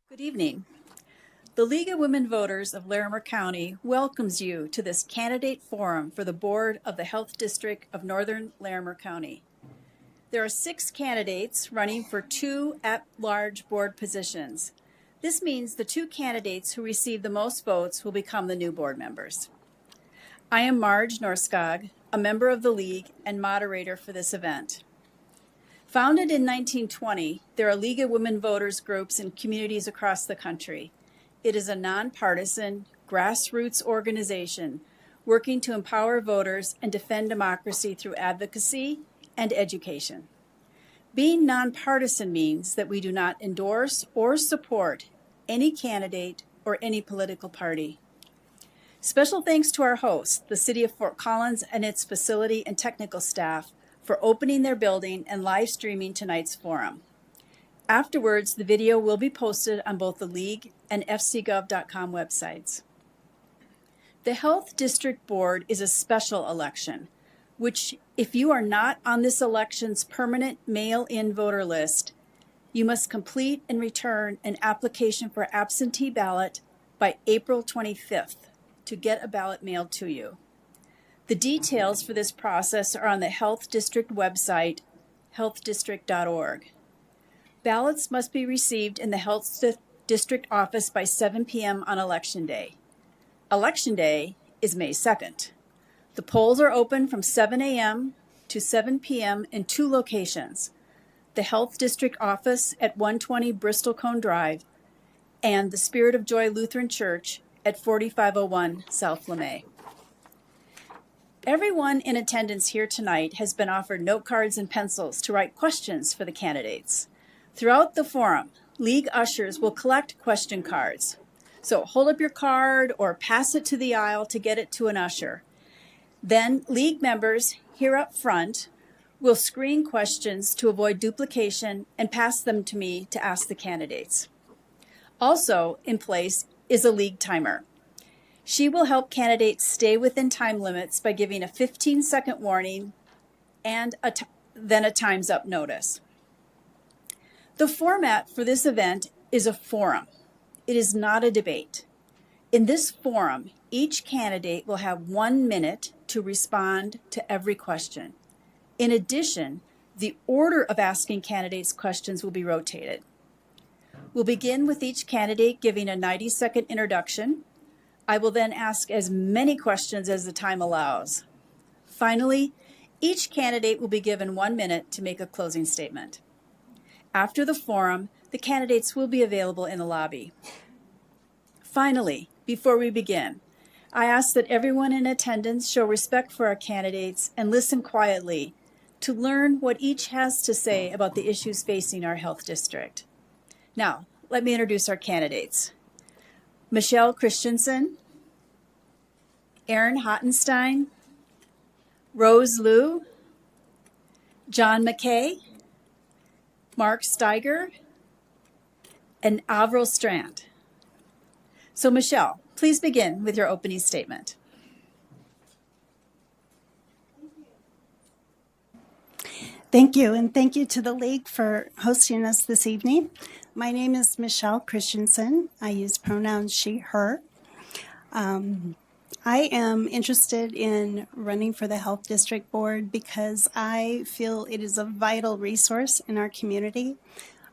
Good evening. The League of Women Voters of Larimer County welcomes you to this candidate forum for the Board of the Health District of Northern Larimer County. There are 6 candidates running for 2 at-large board positions. This means the 2 candidates who receive the most votes will become the new board members. I am Marge Norskog, a member of the League and moderator for this event. Founded in 1920, there are League of Women Voters groups in communities across the country. It is a nonpartisan, grassroots organization working to empower voters and defend democracy through advocacy and education. Being nonpartisan means that we do not endorse or support any candidate or any political party. Special thanks to our host, the City of Fort Collins and its facility and technical staff, for opening their building and live streaming tonight's forum. Afterwards, the video will be posted on both the League and fcgov.com websites. The Health District Board is a special election, which, if you are not on this election's permanent mail-in voter list, you must complete and return an application for absentee ballot by April 25th to get a ballot mailed to you. The details for this process are on the Health District website, healthdistrict.org. Ballots must be received in the Health District office by 7 p.m. on Election Day. Election Day is May 2nd. The polls are open from 7 a.m. to 7 p.m. in 2 locations, the Health District office at 120 Bristol Cone Drive and the Spirit of Joy Lutheran Church at 4501 South LeMay. Everyone in attendance here tonight has been offered note cards and pencils to write questions for the candidates. Throughout the forum, League ushers will collect question cards. So hold up your card or pass it to the aisle to get it to an usher. Then League members here up front will screen questions to avoid duplication and pass them to me to ask the candidates. Also in place is a League timer. She will help candidates stay within time limits by giving a 15-second warning and then a time's up notice. The format for this event is a forum. It is not a debate. In this forum, each candidate will have 1 minute to respond to every question. In addition, the order of asking candidates questions will be rotated. We'll begin with each candidate giving a 90-second introduction. I will then ask as many questions as the time allows. Finally, each candidate will be given 1 minute to make a closing statement. After the forum, the candidates will be available in the lobby. Finally, before we begin, I ask that everyone in attendance show respect for our candidates and listen quietly to learn what each has to say about the issues facing our health district. Now, let me introduce our candidates. Michelle Christensen, Aaron Hottenstein, Rose Liu, John McKay, Mark Steiger, and Avril Strand. So Michelle, please begin with your opening statement. Thank you, and thank you to the League for hosting us this evening. My name is Michelle Christensen. I use pronouns she, her. I am interested in running for the Health District Board because I feel it is a vital resource in our community.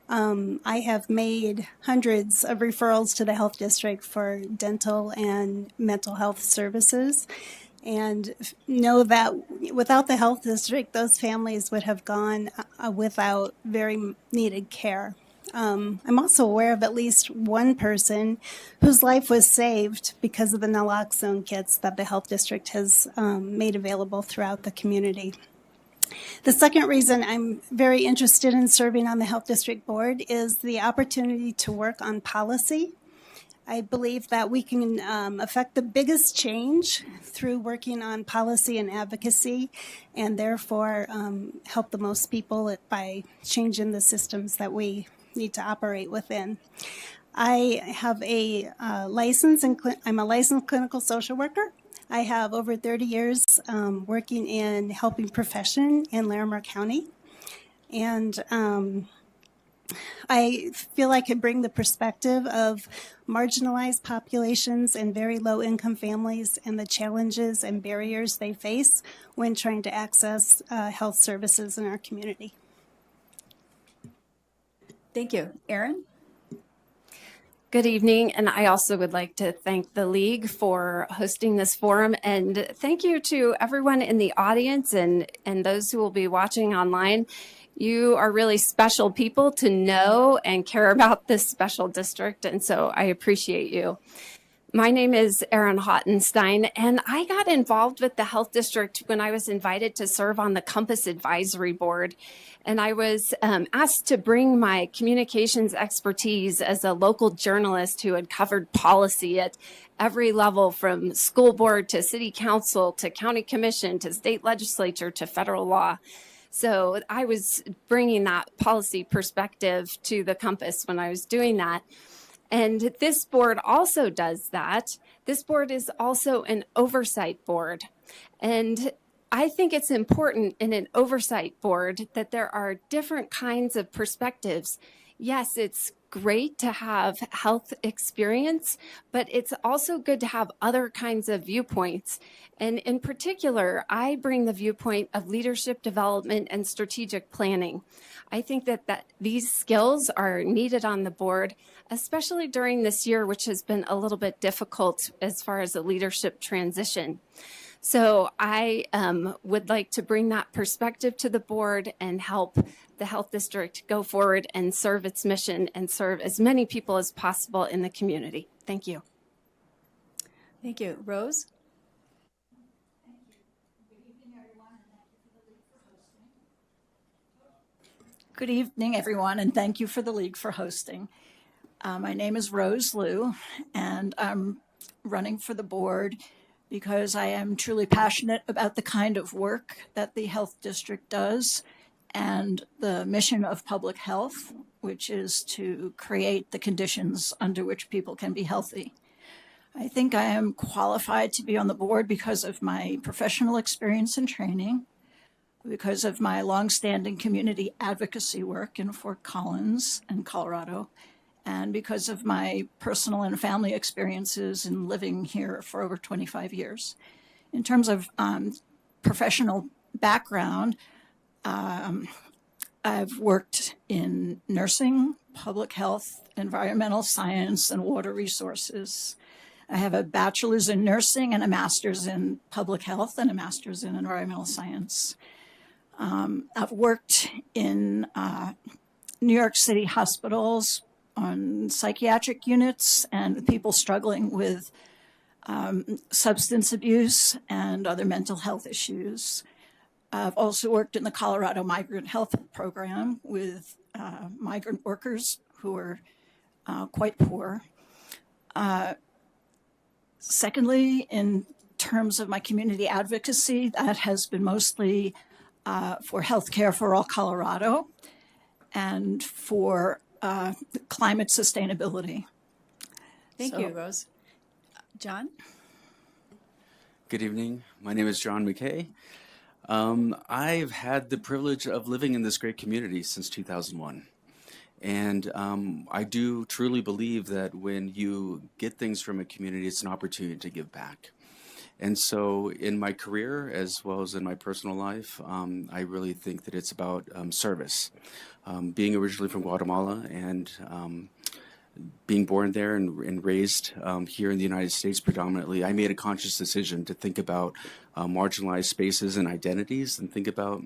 I have made hundreds of referrals to the Health District for dental and mental health services, and know that without the Health District, those families would have gone without very needed care. I'm also aware of at least one person whose life was saved because of the naloxone kits that the Health District has made available throughout the community. The second reason I'm very interested in serving on the Health District Board is the opportunity to work on policy. I believe that we can affect the biggest change through working on policy and advocacy, and therefore help the most people by changing the systems that we need to operate within. I have a license, and I'm a licensed clinical social worker. I have over 30 years working in helping profession in Larimer County, and I feel I could bring the perspective of marginalized populations and very low income families and the challenges and barriers they face when trying to access health services in our community. Thank you. Erin? Good evening, and I also would like to thank the League for hosting this forum, and thank you to everyone in the audience and those who will be watching online. You are really special people to know and care about this special district, and so I appreciate you. My name is Erin Hottenstein, and I got involved with the Health District when I was invited to serve on the Compass Advisory Board. And I was asked to bring my communications expertise as a local journalist who had covered policy at every level, from school board to city council to county commission to state legislature to federal law. So I was bringing that policy perspective to the Compass when I was doing that. And this board also does that. This board is also an oversight board. And I think it's important in an oversight board that there are different kinds of perspectives. Yes, it's great to have health experience, but it's also good to have other kinds of viewpoints. And in particular, I bring the viewpoint of leadership development and strategic planning. I think that these skills are needed on the board, especially during this year, which has been a little bit difficult as far as the leadership transition. So I would like to bring that perspective to the board and help the Health District go forward and serve its mission and serve as many people as possible in the community. Thank you. Thank you. Rose? Good evening, everyone, and thank you for the League for hosting. My name is Rose Liu, and I'm running for the board because I am truly passionate about the kind of work that the Health District does and the mission of public health, which is to create the conditions under which people can be healthy. I think I am qualified to be on the board because of my professional experience and training, because of my longstanding community advocacy work in Fort Collins and Colorado, and because of my personal and family experiences in living here for over 25 years. In terms of professional background, I've worked in nursing, public health, environmental science, and water resources. I have a bachelor's in nursing and a master's in public health and a master's in environmental science. I've worked in New York City hospitals on psychiatric units and with people struggling with substance abuse and other mental health issues. I've also worked in the Colorado Migrant Health Program with migrant workers who are quite poor. Secondly, in terms of my community advocacy, that has been mostly for healthcare for all Colorado and for climate sustainability. Thank you, Rose. John? Good evening. My name is John McKay. I've had the privilege of living in this great community since 2001. And I do truly believe that when you get things from a community, it's an opportunity to give back. And so in my career, as well as in my personal life, I really think that it's about service. Being originally from Guatemala and being born there and raised here in the United States predominantly, I made a conscious decision to think about marginalized spaces and identities and think about,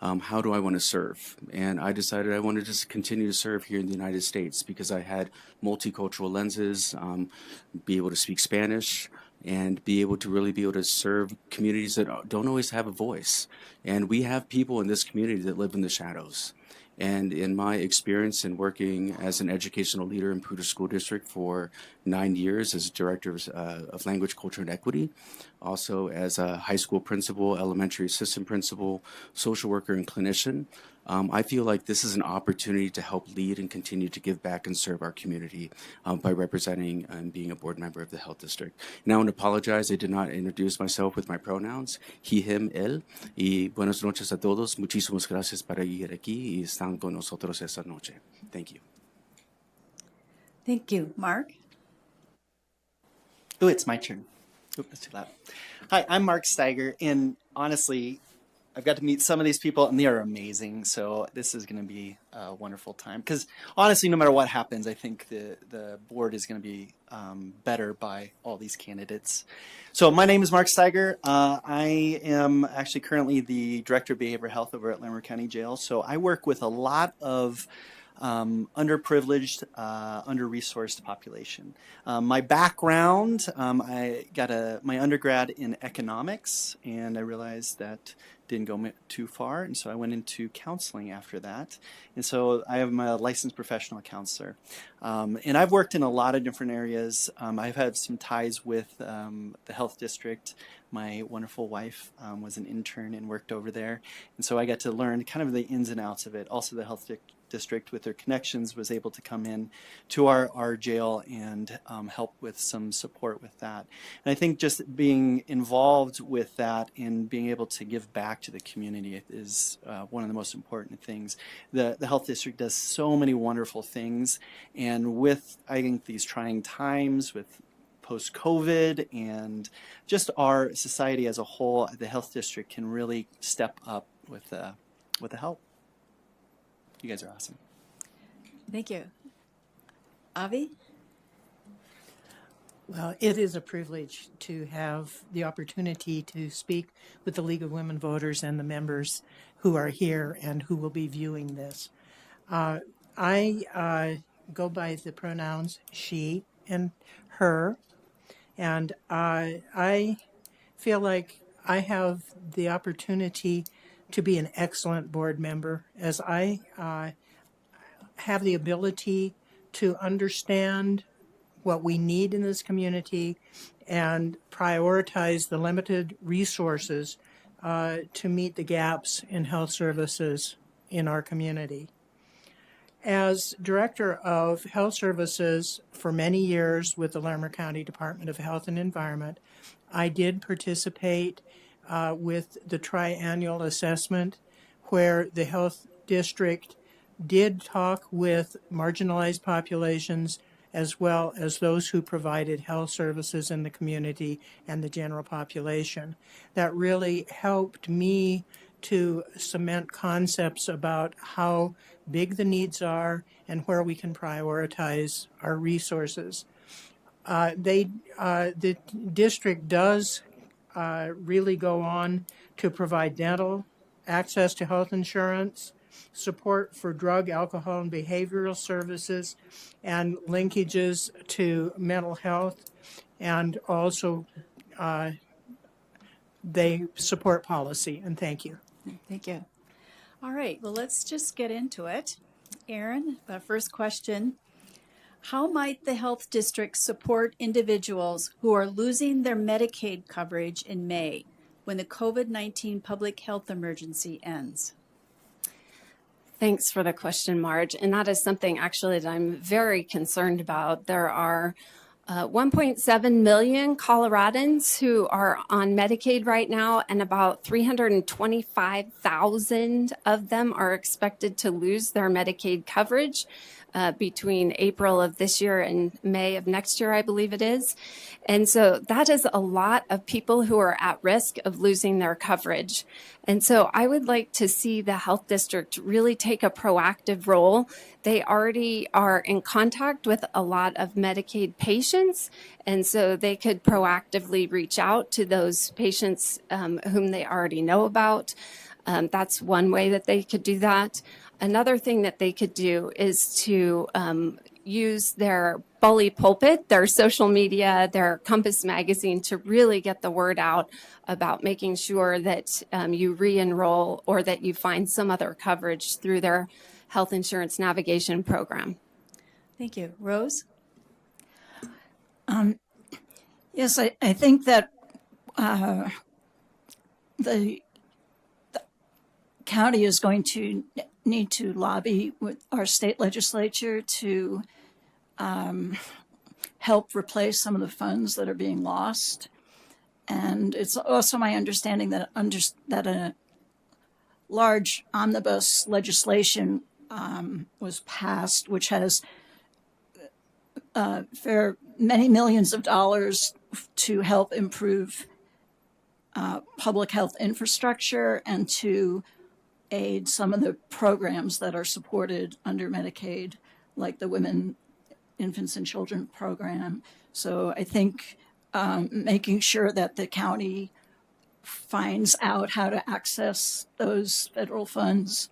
how do I want to serve? And I decided I wanted to continue to serve here in the United States because I had multicultural lenses, be able to speak Spanish, and be able to really be able to serve communities that don't always have a voice. And we have people in this community that live in the shadows. And in my experience in working as an educational leader in Poudre School District for 9 years as Director of Language, Culture, and Equity, also as a high school principal, elementary assistant principal, social worker, and clinician. I feel like this is an opportunity to help lead and continue to give back and serve our community by representing and being a board member of the health district. And I want to apologize, I did not introduce myself with my pronouns, he, him, él. Y buenas noches a todos. Muchísimas gracias para ir aquí y están con nosotros esta noche. Thank you. Thank you. Mark? Oh, it's my turn. Oop, that's too loud. Hi, I'm Mark Steiger, and honestly, I've got to meet some of these people, and they are amazing. So this is going to be a wonderful time. Because honestly, no matter what happens, I think the board is going to be better by all these candidates. So my name is Mark Steiger. I am actually currently the Director of Behavioral Health over at Larimer County Jail. So I work with a lot of underprivileged, under-resourced population. My background, I got my undergrad in economics, and I realized that didn't go too far, and so I went into counseling after that. And so I am a licensed professional counselor. And I've worked in a lot of different areas. I've had some ties with the health district. My wonderful wife was an intern and worked over there. And so I got to learn kind of the ins and outs of it. Also, the health district, with their connections, was able to come in to our jail and help with some support with that. And I think just being involved with that and being able to give back to the community is one of the most important things. The health district does so many wonderful things, and with, I think, these trying times with post-COVID and just our society as a whole, the health district can really step up with the help. You guys are awesome. Thank you. Avi? Well, it is a privilege to have the opportunity to speak with the League of Women Voters and the members who are here and who will be viewing this. I go by the pronouns she and her, and I feel like I have the opportunity to be an excellent board member, as I have the ability to understand what we need in this community and prioritize the limited resources to meet the gaps in health services in our community. As Director of Health Services for many years with the Larimer County Department of Health and Environment, I did participate with the triannual assessment, where the health district did talk with marginalized populations as well as those who provided health services in the community and the general population. That really helped me to cement concepts about how big the needs are and where we can prioritize our resources. The district does really go on to provide dental, access to health insurance, support for drug, alcohol, and behavioral services, and linkages to mental health, and also they support policy. And thank you. Thank you. All right, well, let's just get into it. Aaron, the first question. How might the health district support individuals who are losing their Medicaid coverage in May when the COVID-19 public health emergency ends? Thanks for the question, Marge. And that is something actually that I'm very concerned about. There are 1.7 million Coloradans who are on Medicaid right now, and about 325,000 of them are expected to lose their Medicaid coverage between April of this year and May of next year, I believe it is. And so that is a lot of people who are at risk of losing their coverage. And so I would like to see the health district really take a proactive role. They already are in contact with a lot of Medicaid patients, and so they could proactively reach out to those patients whom they already know about. That's one way that they could do that. Another thing that they could do is to use their Bully Pulpit, their social media, their Compass magazine, to really get the word out about making sure that you re-enroll or that you find some other coverage through their health insurance navigation program. Thank you. Rose? Yes, I think that the county is going to need to lobby with our state legislature to help replace some of the funds that are being lost. And it's also my understanding that a large omnibus legislation was passed, which has for many millions of dollars to help improve public health infrastructure and to aid some of the programs that are supported under Medicaid, like the Women, Infants, and Children program. So I think making sure that the county finds out how to access those federal funds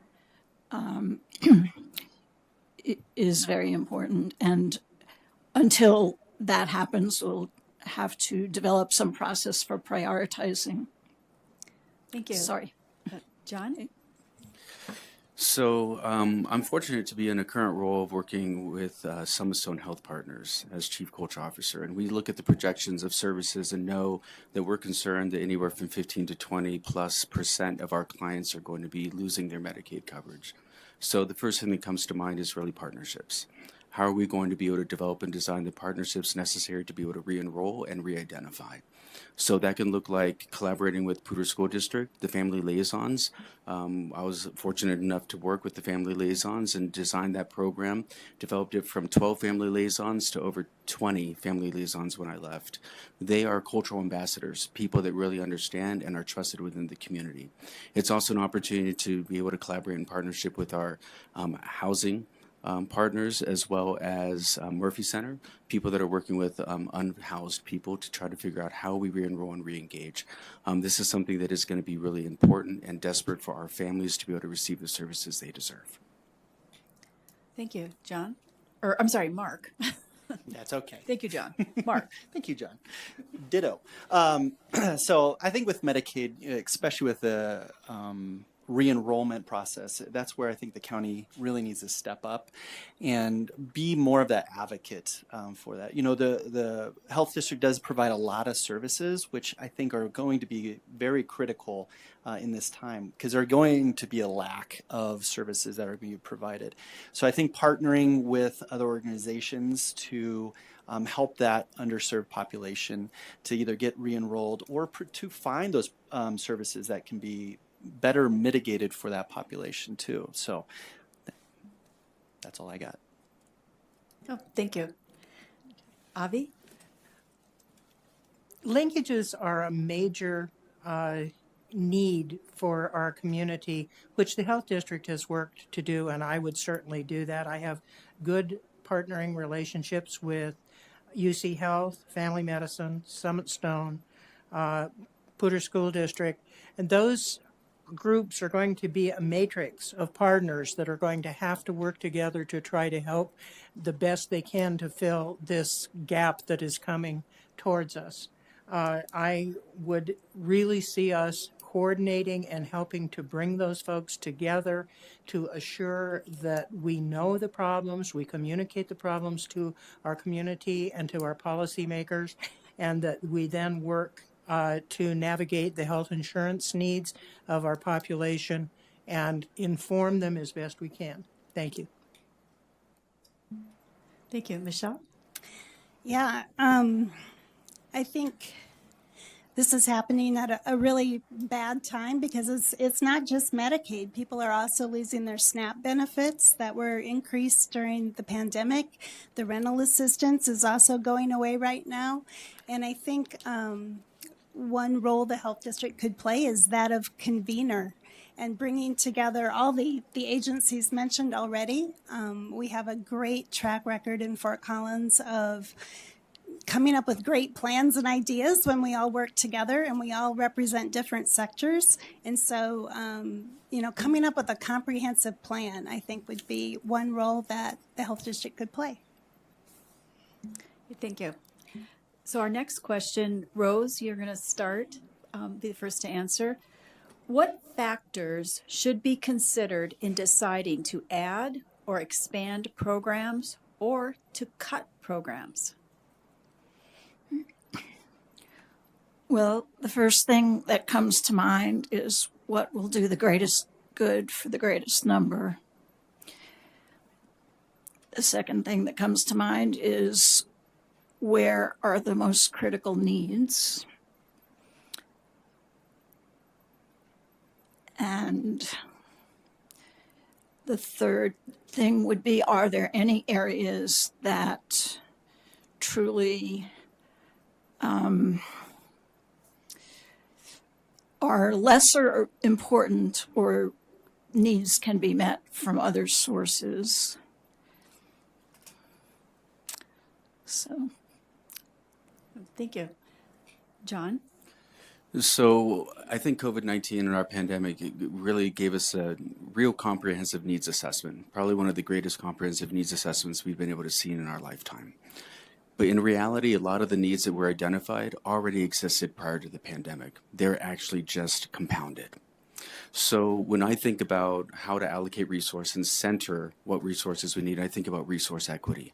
is very important. And until that happens, we'll have to develop some process for prioritizing. Thank you. Sorry. John? So I'm fortunate to be in a current role of working with Summit Stone Health Partners as Chief Culture Officer. And we look at the projections of services and know that we're concerned that anywhere from 15 to 20+% of our clients are going to be losing their Medicaid coverage. So the first thing that comes to mind is really partnerships. How are we going to be able to develop and design the partnerships necessary to be able to re-enroll and re-identify? So that can look like collaborating with Poudre School District, the family liaisons. I was fortunate enough to work with the family liaisons and design that program, developed it from 12 family liaisons to over 20 family liaisons when I left. They are cultural ambassadors, people that really understand and are trusted within the community. It's also an opportunity to be able to collaborate in partnership with our housing partners, as well as Murphy Center, people that are working with unhoused people to try to figure out how we re-enroll and re-engage. This is something that is going to be really important and desperate for our families to be able to receive the services they deserve. Thank you, John. Or, I'm sorry, Mark. That's okay. Thank you, John. Mark. Thank you, John. Ditto. So I think with Medicaid, especially with the re-enrollment process, that's where I think the county really needs to step up and be more of that advocate for that. You know, the health district does provide a lot of services, which I think are going to be very critical in this time, because there are going to be a lack of services that are being provided. So I think partnering with other organizations to help that underserved population to either get re-enrolled or to find those services that can be better mitigated for that population too. So that's all I got. Oh, thank you. Avi? Linkages are a major need for our community, which the health district has worked to do, and I would certainly do that. I have good partnering relationships with UC Health, Family Medicine, Summit Stone, Poudre School District, and those groups are going to be a matrix of partners that are going to have to work together to try to help the best they can to fill this gap that is coming towards us. I would really see us coordinating and helping to bring those folks together to assure that we know the problems, we communicate the problems to our community and to our policymakers, and that we then work to navigate the health insurance needs of our population and inform them as best we can. Thank you. Thank you. Michelle? Yeah, I think this is happening at a really bad time because it's not just Medicaid. People are also losing their SNAP benefits that were increased during the pandemic. The rental assistance is also going away right now. And I think one role the health district could play is that of convener and bringing together all the agencies mentioned already. We have a great track record in Fort Collins of coming up with great plans and ideas when we all work together and we all represent different sectors. And so, coming up with a comprehensive plan, I think, would be one role that the health district could play. Thank you. So our next question, Rose, you're going to start, be the first to answer. What factors should be considered in deciding to add or expand programs or to cut programs? Well, the first thing that comes to mind is what will do the greatest good for the greatest number. The second thing that comes to mind is where are the most critical needs? And the third thing would be, are there any areas that truly are lesser important or needs can be met from other sources? So, Thank you. John? So I think COVID-19 and our pandemic it really gave us a real comprehensive needs assessment, probably one of the greatest comprehensive needs assessments we've been able to see in our lifetime. But in reality, a lot of the needs that were identified already existed prior to the pandemic. They're actually just compounded. So when I think about how to allocate resources and center what resources we need, I think about resource equity.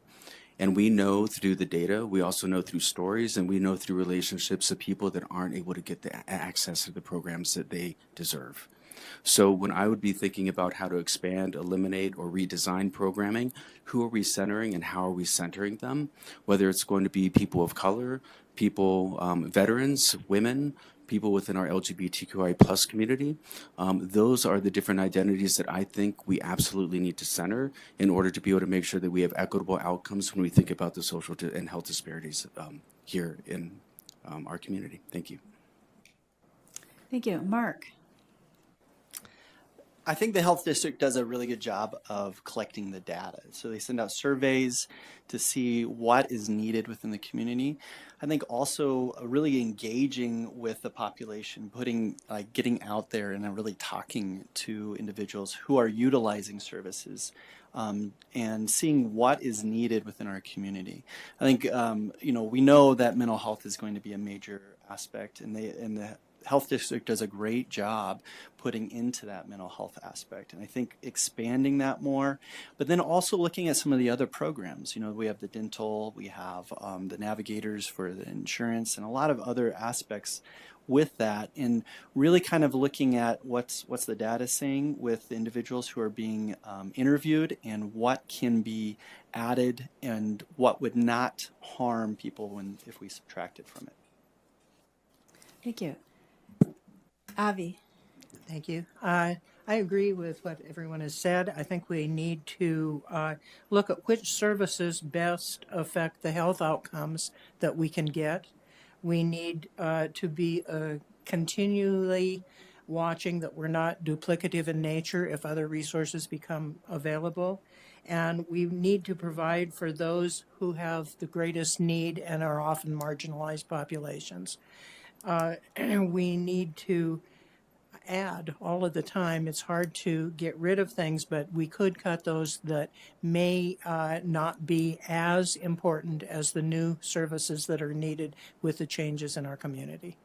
And we know through the data, we also know through stories, and we know through relationships of people that aren't able to get the access to the programs that they deserve. So when I would be thinking about how to expand, eliminate, or redesign programming, who are we centering and how are we centering them? Whether it's going to be people of color, people, veterans, women, people within our LGBTQI plus community. Those are the different identities that I think we absolutely need to center in order to be able to make sure that we have equitable outcomes when we think about the social and health disparities here in our community. Thank you. Thank you. Mark? I think the health district does a really good job of collecting the data. So they send out surveys to see what is needed within the community. I think also really engaging with the population, getting out there and really talking to individuals who are utilizing services and seeing what is needed within our community. I think we know that mental health is going to be a major aspect, and the health district does a great job putting into that mental health aspect. And I think expanding that more, but then also looking at some of the other programs. We have the dental, we have the navigators for the insurance, and a lot of other aspects with that, and really kind of looking at what's the data saying with the individuals who are being interviewed, and what can be added and what would not harm people if we subtract it from it. Thank you. Avi? Thank you. I agree with what everyone has said. I think we need to look at which services best affect the health outcomes that we can get. We need to be continually watching that we're not duplicative in nature if other resources become available. And we need to provide for those who have the greatest need and are often marginalized populations. We need to add all of the time. It's hard to get rid of things, but we could cut those that may not be as important as the new services that are needed with the changes in our community.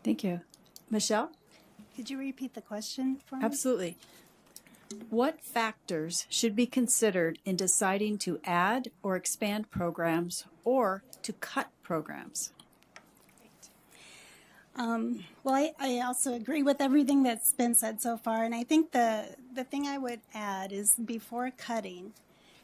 Thank you. Michelle? Could you repeat the question for me? Absolutely. What factors should be considered in deciding to add or expand programs or to cut programs? Well, I also agree with everything that's been said so far, and I think the thing I would add is before cutting,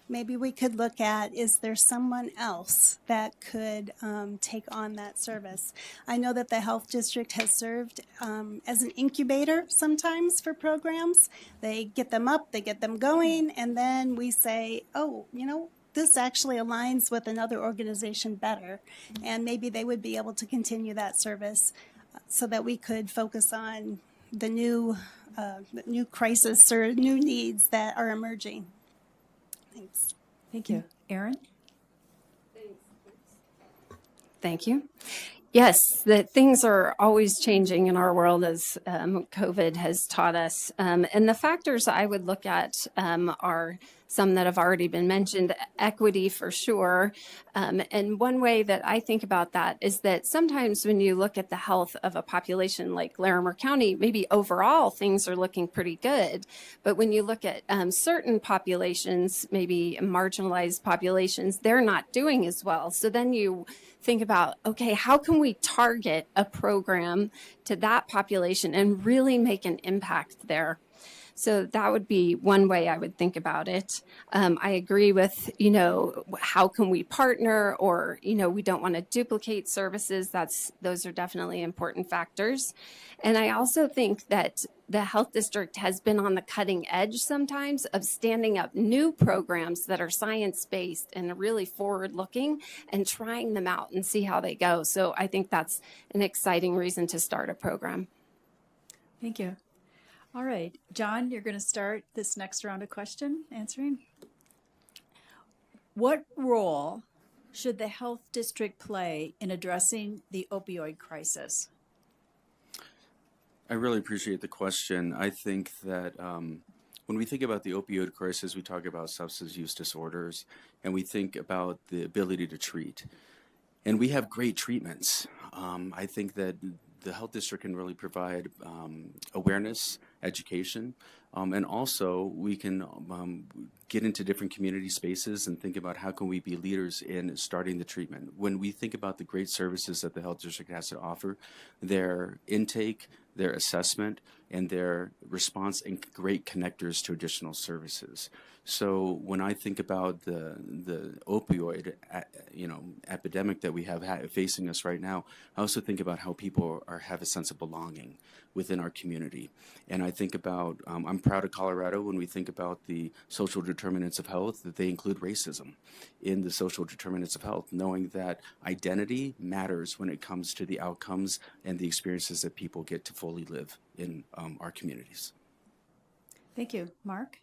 maybe we could look at, is there someone else that could take on that service? I know that the health district has served as an incubator sometimes for programs. They get them up, they get them going, and then we say, oh, this actually aligns with another organization better, and maybe they would be able to continue that service so that we could focus on the new crisis or new needs that are emerging. Thanks. Thank you. Erin? Thank you. Yes, that things are always changing in our world as COVID has taught us. And the factors I would look at are some that have already been mentioned, equity for sure. And one way that I think about that is that sometimes when you look at the health of a population like Larimer County, maybe overall things are looking pretty good. But when you look at certain populations, maybe marginalized populations, they're not doing as well. So then you think about, okay, how can we target a program to that population and really make an impact there? So that would be one way I would think about it. I agree with, how can we partner, or, we don't want to duplicate services. Those are definitely important factors. And I also think that the health district has been on the cutting edge sometimes of standing up new programs that are science-based and really forward-looking and trying them out and see how they go. So I think that's an exciting reason to start a program. Thank you. All right, John, you're going to start this next round of question answering. What role should the health district play in addressing the opioid crisis? I really appreciate the question. I think that when we think about the opioid crisis, we talk about substance use disorders, and we think about the ability to treat. And we have great treatments. I think that the health district can really provide awareness, education, and also we can get into different community spaces and think about how can we be leaders in starting the treatment. When we think about the great services that the health district has to offer, their intake, their assessment, and their response, and great connectors to additional services. So when I think about the opioid epidemic that we have facing us right now, I also think about how people have a sense of belonging within our community. And I think about, I'm proud of Colorado when we think about the social determinants of health, that they include racism in the social determinants of health, knowing that identity matters when it comes to the outcomes and the experiences that people get to fully live in our communities. Thank you. Mark?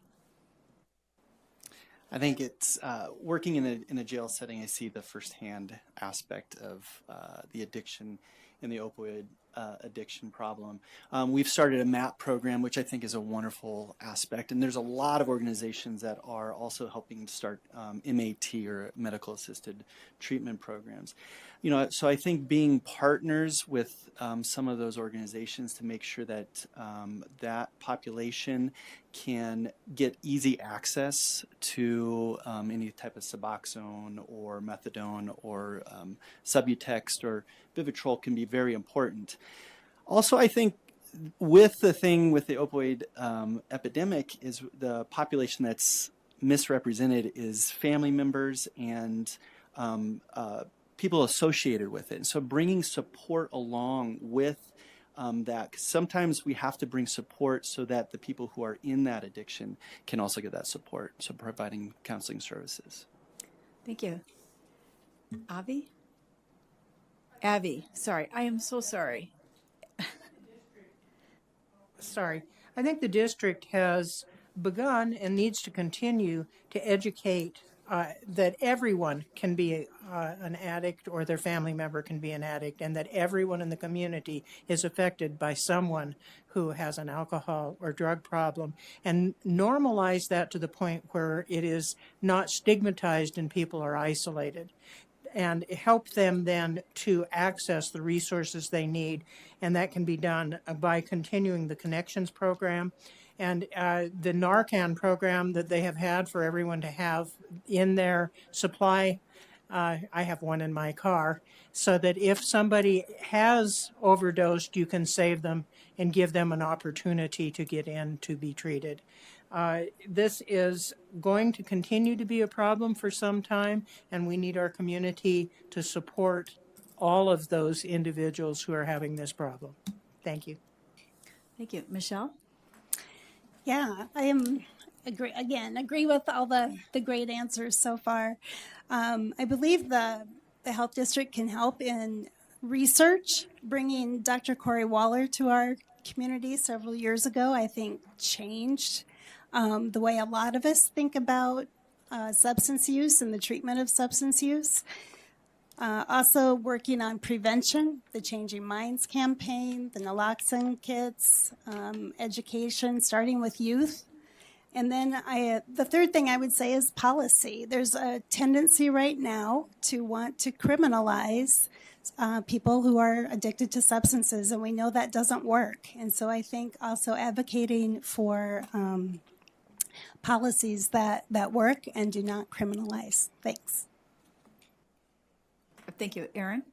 I think it's working in a jail setting. I see the firsthand aspect of the addiction and the opioid addiction problem. We've started a MAP program, which I think is a wonderful aspect, and there's a lot of organizations that are also helping to start MAT, or medical assisted treatment programs. So I think being partners with some of those organizations to make sure that that population can get easy access to any type of Suboxone or methadone or Subutex or Vivitrol can be very important. Also, I think with the opioid epidemic is the population that's misrepresented is family members and people associated with it. And so bringing support along with that, 'cause sometimes we have to bring support so that the people who are in that addiction can also get that support. So providing counseling services. Thank you. Avi, sorry. I am so sorry. Sorry. I think the district has begun and needs to continue to educate that everyone can be an addict, or their family member can be an addict, and that everyone in the community is affected by someone who has an alcohol or drug problem, and normalize that to the point where it is not stigmatized and people are isolated, and help them then to access the resources they need. And that can be done by continuing the Connections program and the Narcan program that they have had for everyone to have in their supply. I have one in my car, so that if somebody has overdosed, you can save them and give them an opportunity to get in to be treated. This is going to continue to be a problem for some time, and we need our community to support all of those individuals who are having this problem. Thank you. Thank you. Michelle? Yeah, I agree with all the great answers so far. I believe the health district can help in research. Bringing Dr. Corey Waller to our community several years ago, I think, changed the way a lot of us think about substance use and the treatment of substance use. Also working on prevention, the Changing Minds campaign, the naloxone kits, education, starting with youth, And then the third thing I would say is policy. There's a tendency right now to want to criminalize people who are addicted to substances, and we know that doesn't work. And so I think also advocating for policies that work and do not criminalize. Thanks. Thank you. Erin?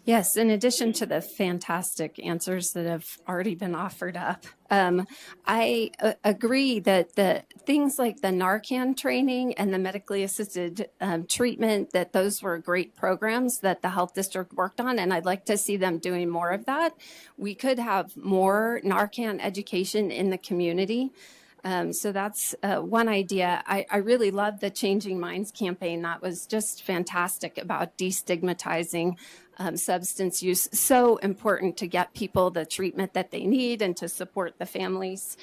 Yes, in addition to the fantastic answers that have already been offered up, I agree that the things like the Narcan training and the medically assisted treatment, that those were great programs that the health district worked on, and I'd like to see them doing more of that. We could have more Narcan education in the community. So that's one idea. I really love the Changing Minds campaign. That was just fantastic about destigmatizing substance use. So important to get people the treatment that they need and to support the families.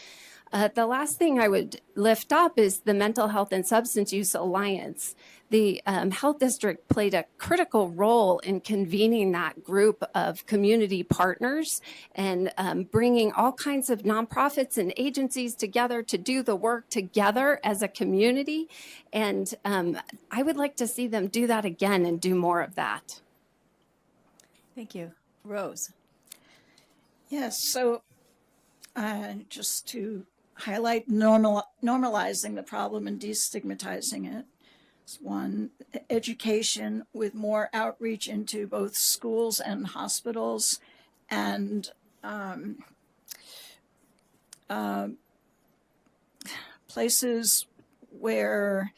The last thing I would lift up is the Mental Health and Substance Use Alliance. The health district played a critical role in convening that group of community partners and bringing all kinds of nonprofits and agencies together to do the work together as a community. And I would like to see them do that again and do more of that. Thank you. Rose? Yes, so just to highlight normalizing the problem and destigmatizing it. It's one, education with more outreach into both schools and hospitals, and places where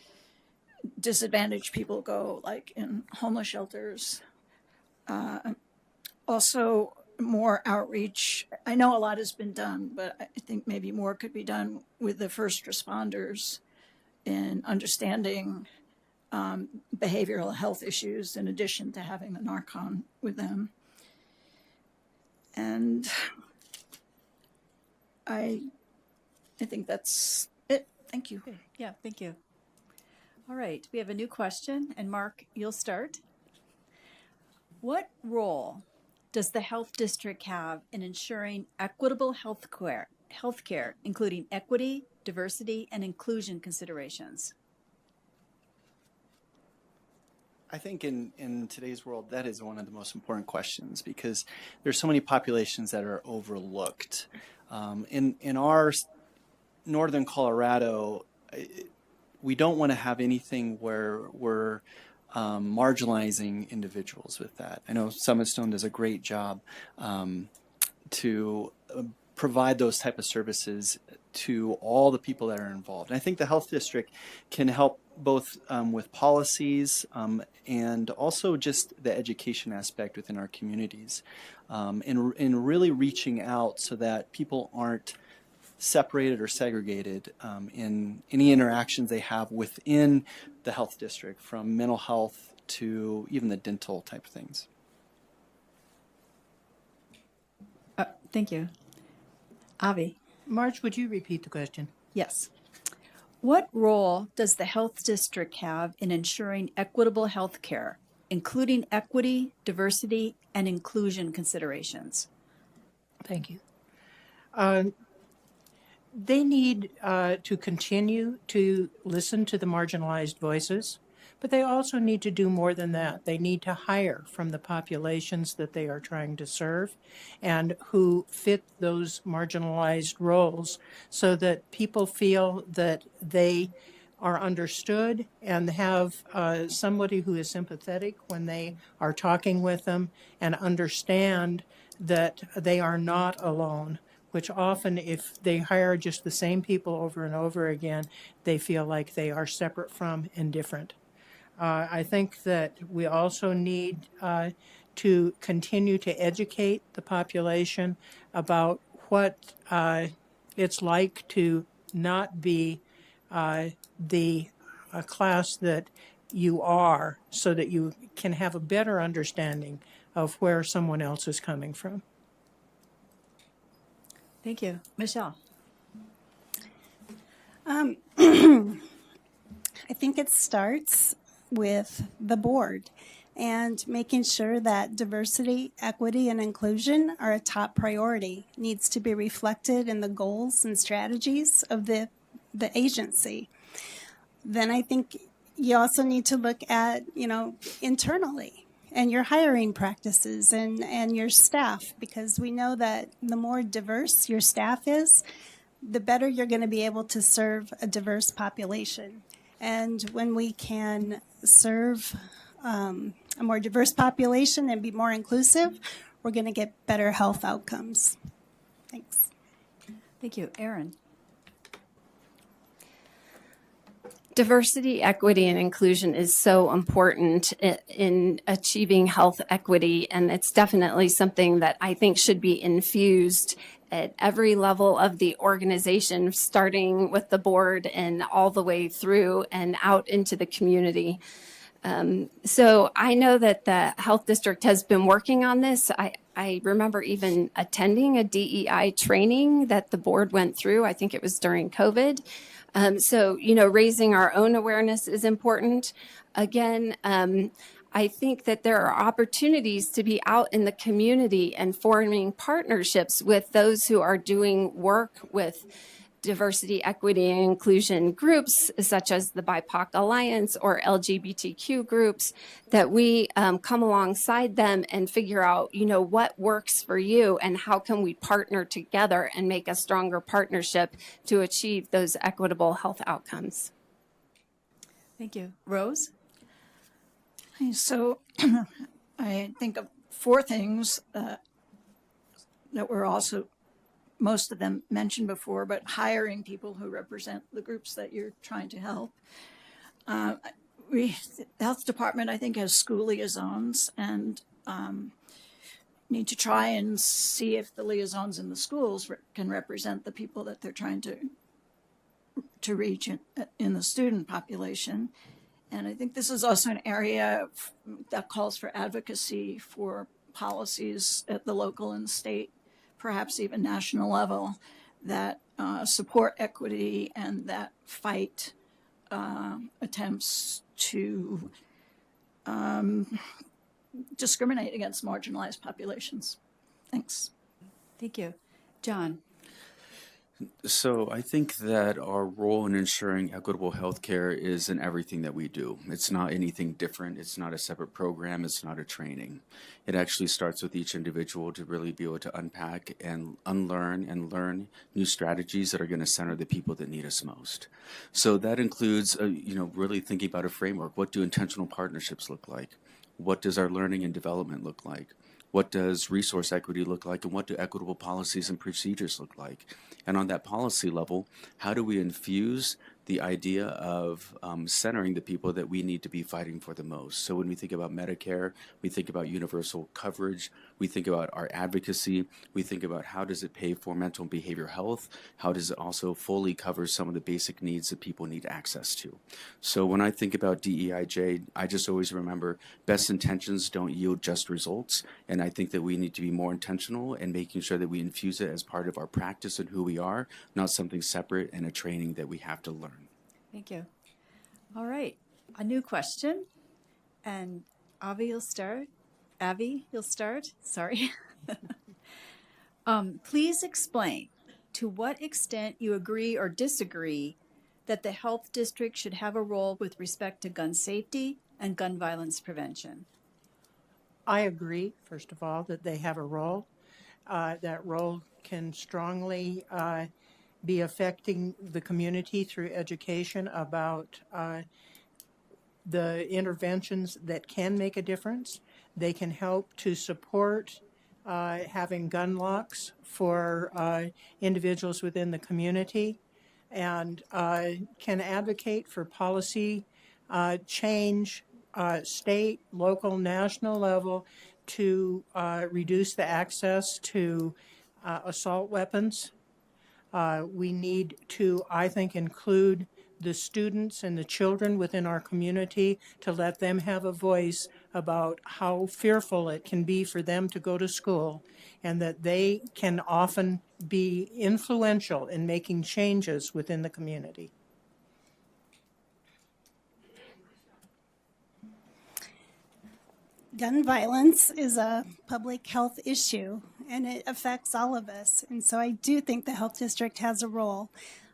disadvantaged people go, like in homeless shelters. Also, more outreach. I know a lot has been done, but I think maybe more could be done with the first responders in understanding behavioral health issues in addition to having the Narcan with them. And I think that's it. Thank you. Yeah, thank you. All right, we have a new question, and Mark, you'll start. What role does the health district have in ensuring equitable healthcare, including equity, diversity, and inclusion considerations? I think in today's world, that is one of the most important questions because there's so many populations that are overlooked. In our northern Colorado, we don't want to have anything where we're marginalizing individuals with that. I know Summit Stone does a great job to provide those type of services to all the people that are involved. And I think the health district can help both with policies and also just the education aspect within our communities in really reaching out so that people aren't separated or segregated in any interactions they have within the health district, from mental health to even the dental type of things. Thank you. Avi? Marge, would you repeat the question? Yes. What role does the health district have in ensuring equitable health care, including equity, diversity, and inclusion considerations? Thank you. They need to continue to listen to the marginalized voices, but they also need to do more than that. They need to hire from the populations that they are trying to serve and who fit those marginalized roles so that people feel that they are understood and have somebody who is sympathetic when they are talking with them and understand that they are not alone, which often if they hire just the same people over and over again, they feel like they are separate from and different. I think that we also need to continue to educate the population about what it's like to not be the class that you are, so that you can have a better understanding of where someone else is coming from. Thank you. Michelle? I think it starts with the board. and making sure that diversity, equity, and inclusion are a top priority. Needs to be reflected in the goals and strategies of the agency. Then I think you also need to look at, internally and your hiring practices and your staff, because we know that the more diverse your staff is, the better you're going to be able to serve a diverse population. And when we can serve a more diverse population and be more inclusive, we're going to get better health outcomes. Thanks. Thank you. Erin. Diversity, equity, and inclusion is so important in achieving health equity, and it's definitely something that I think should be infused at every level of the organization, starting with the board and all the way through and out into the community. So I know that the health district has been working on this. I remember even attending a DEI training that the board went through. I think it was during COVID. So, raising our own awareness is important. Again, I think that there are opportunities to be out in the community and forming partnerships with those who are doing work with diversity, equity, and inclusion groups, such as the BIPOC Alliance or LGBTQ groups, that we come alongside them and figure out, what works for you and how can we partner together and make a stronger partnership to achieve those equitable health outcomes. Thank you. Rose? So I think of 4 things that were also, most of them mentioned before, but hiring people who represent the groups that you're trying to help. The health department, I think, has school liaisons, and need to try and see if the liaisons in the schools can represent the people that they're trying to reach in the student population. And I think this is also an area that calls for advocacy for policies at the local and state, perhaps even national level, that support equity and that fight attempts to discriminate against marginalized populations. Thanks. Thank you. John? So I think that our role in ensuring equitable healthcare is in everything that we do. It's not anything different. It's not a separate program. It's not a training. It actually starts with each individual to really be able to unpack and unlearn and learn new strategies that are going to center the people that need us most. So that includes, really thinking about a framework. What do intentional partnerships look like? What does our learning and development look like? What does resource equity look like, and what do equitable policies and procedures look like? And on that policy level, how do we infuse the idea of centering the people that we need to be fighting for the most? So when we think about Medicare, we think about universal coverage, we think about our advocacy, we think about how does it pay for mental and behavioral health, how does it also fully cover some of the basic needs that people need access to. So when I think about DEIJ, I just always remember best intentions don't yield just results, and I think that we need to be more intentional in making sure that we infuse it as part of our practice and who we are, not something separate and a training that we have to learn. Thank you. All right. A new question. And Avi, you'll start. Sorry. Please explain to what extent you agree or disagree that the health district should have a role with respect to gun safety and gun violence prevention. I agree, first of all, that they have a role. That role can strongly be affecting the community through education about the interventions that can make a difference. They can help to support having gun locks for individuals within the community, and can advocate for policy change, state, local, national level, to reduce the access to assault weapons. We need to, I think, include the students and the children within our community to let them have a voice about how fearful it can be for them to go to school, and that they can often be influential in making changes within the community. Gun violence is a public health issue and it affects all of us. And so I do think the health district has a role.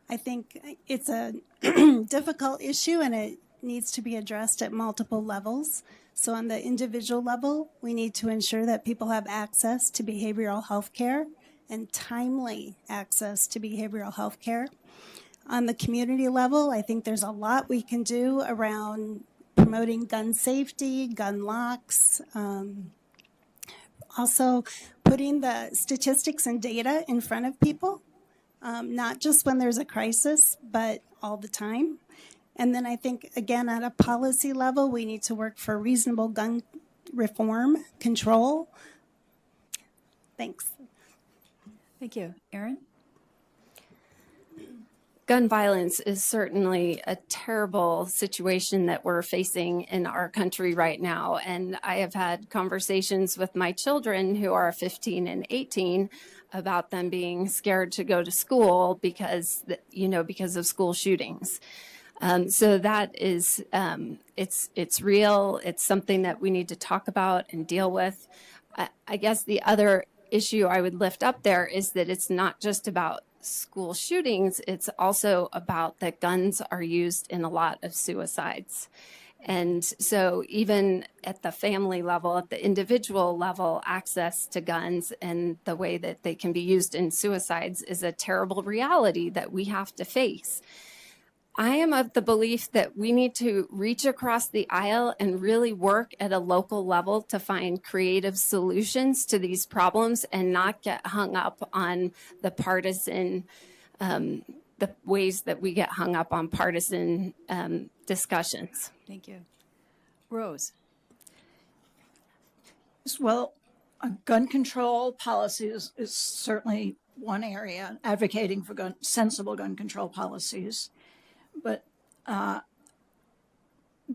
I think it's a difficult issue and it needs to be addressed at multiple levels. So on the individual level, we need to ensure that people have access to behavioral health care and timely access to behavioral health care. On the community level, I think there's a lot we can do around promoting gun safety, gun locks, also putting the statistics and data in front of people, not just when there's a crisis, but all the time. And then I think, again, at a policy level, we need to work for reasonable gun reform, control. Thanks. Thank you. Erin? Gun violence is certainly a terrible situation that we're facing in our country right now. And I have had conversations with my children who are 15 and 18 about them being scared to go to school because of school shootings. So that is, it's real. It's something that we need to talk about and deal with. I guess the other issue I would lift up there is that it's not just about school shootings, it's also about that guns are used in a lot of suicides. And so even at the family level, at the individual level, access to guns and the way that they can be used in suicides is a terrible reality that we have to face. I am of the belief that we need to reach across the aisle and really work at a local level to find creative solutions to these problems and not get hung up on the partisan, the ways that we get hung up on partisan discussions. Thank you. Rose? Well, gun control policies is certainly one area, advocating for sensible gun control policies. But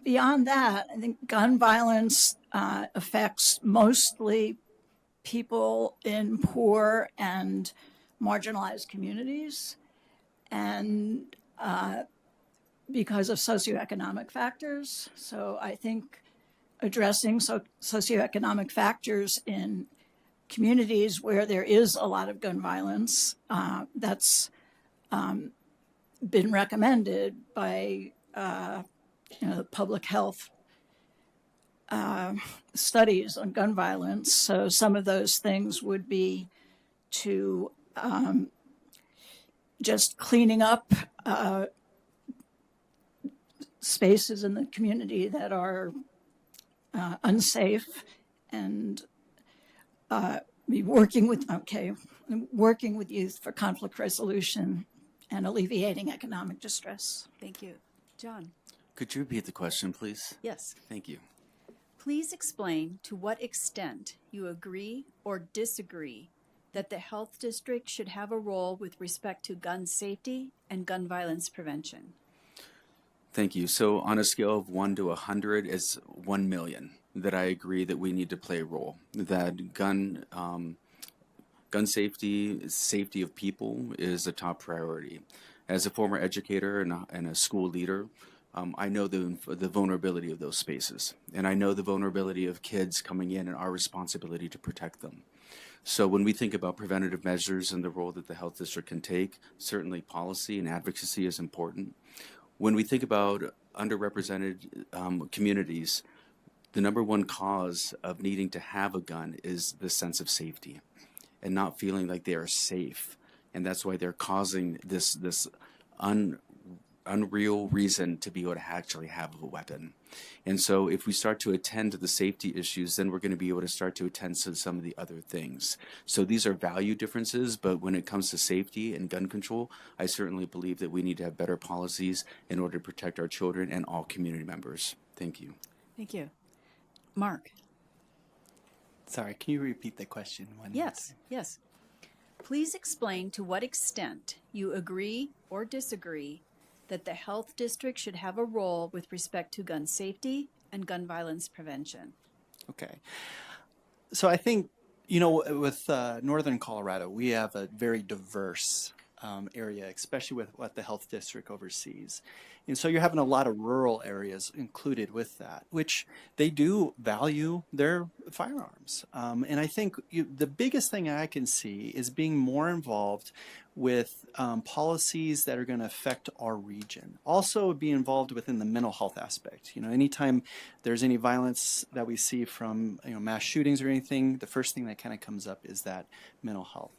beyond that, I think gun violence affects mostly people in poor and marginalized communities, and because of socioeconomic factors. So I think addressing socioeconomic factors in communities where there is a lot of gun violence, that's been recommended by public health studies on gun violence. So some of those things would be to just cleaning up spaces in the community that are unsafe, and be working with youth for conflict resolution and alleviating economic distress. Thank you. John? Could you repeat the question, please? Yes. Thank you. Please explain to what extent you agree or disagree that the health district should have a role with respect to gun safety and gun violence prevention. Thank you. So on a scale of 1 to 100 is 1 million that I agree that we need to play a role, that gun safety of people is a top priority. As a former educator and a school leader, I know the vulnerability of those spaces, and I know the vulnerability of kids coming in and our responsibility to protect them. So when we think about preventative measures and the role that the health district can take, certainly policy and advocacy is important. When we think about underrepresented communities, the number one cause of needing to have a gun is the sense of safety and not feeling like they are safe. And that's why they're causing this unreal reason to be able to actually have a weapon. And so if we start to attend to the safety issues, then we're going to be able to start to attend to some of the other things. So these are value differences, but when it comes to safety and gun control, I certainly believe that we need to have better policies in order to protect our children and all community members. Thank you. Thank you. Mark? Sorry, can you repeat the question? Yes. Please explain to what extent you agree or disagree that the health district should have a role with respect to gun safety and gun violence prevention. Okay. So I think, with Northern Colorado, we have a very diverse area, especially with what the health district oversees. And so you're having a lot of rural areas included with that, which they do value their firearms. And I think the biggest thing I can see is being more involved with policies that are going to affect our region. Also be involved within the mental health aspect. You know, anytime there's any violence that we see from mass shootings or anything, the first thing that kind of comes up is that mental health.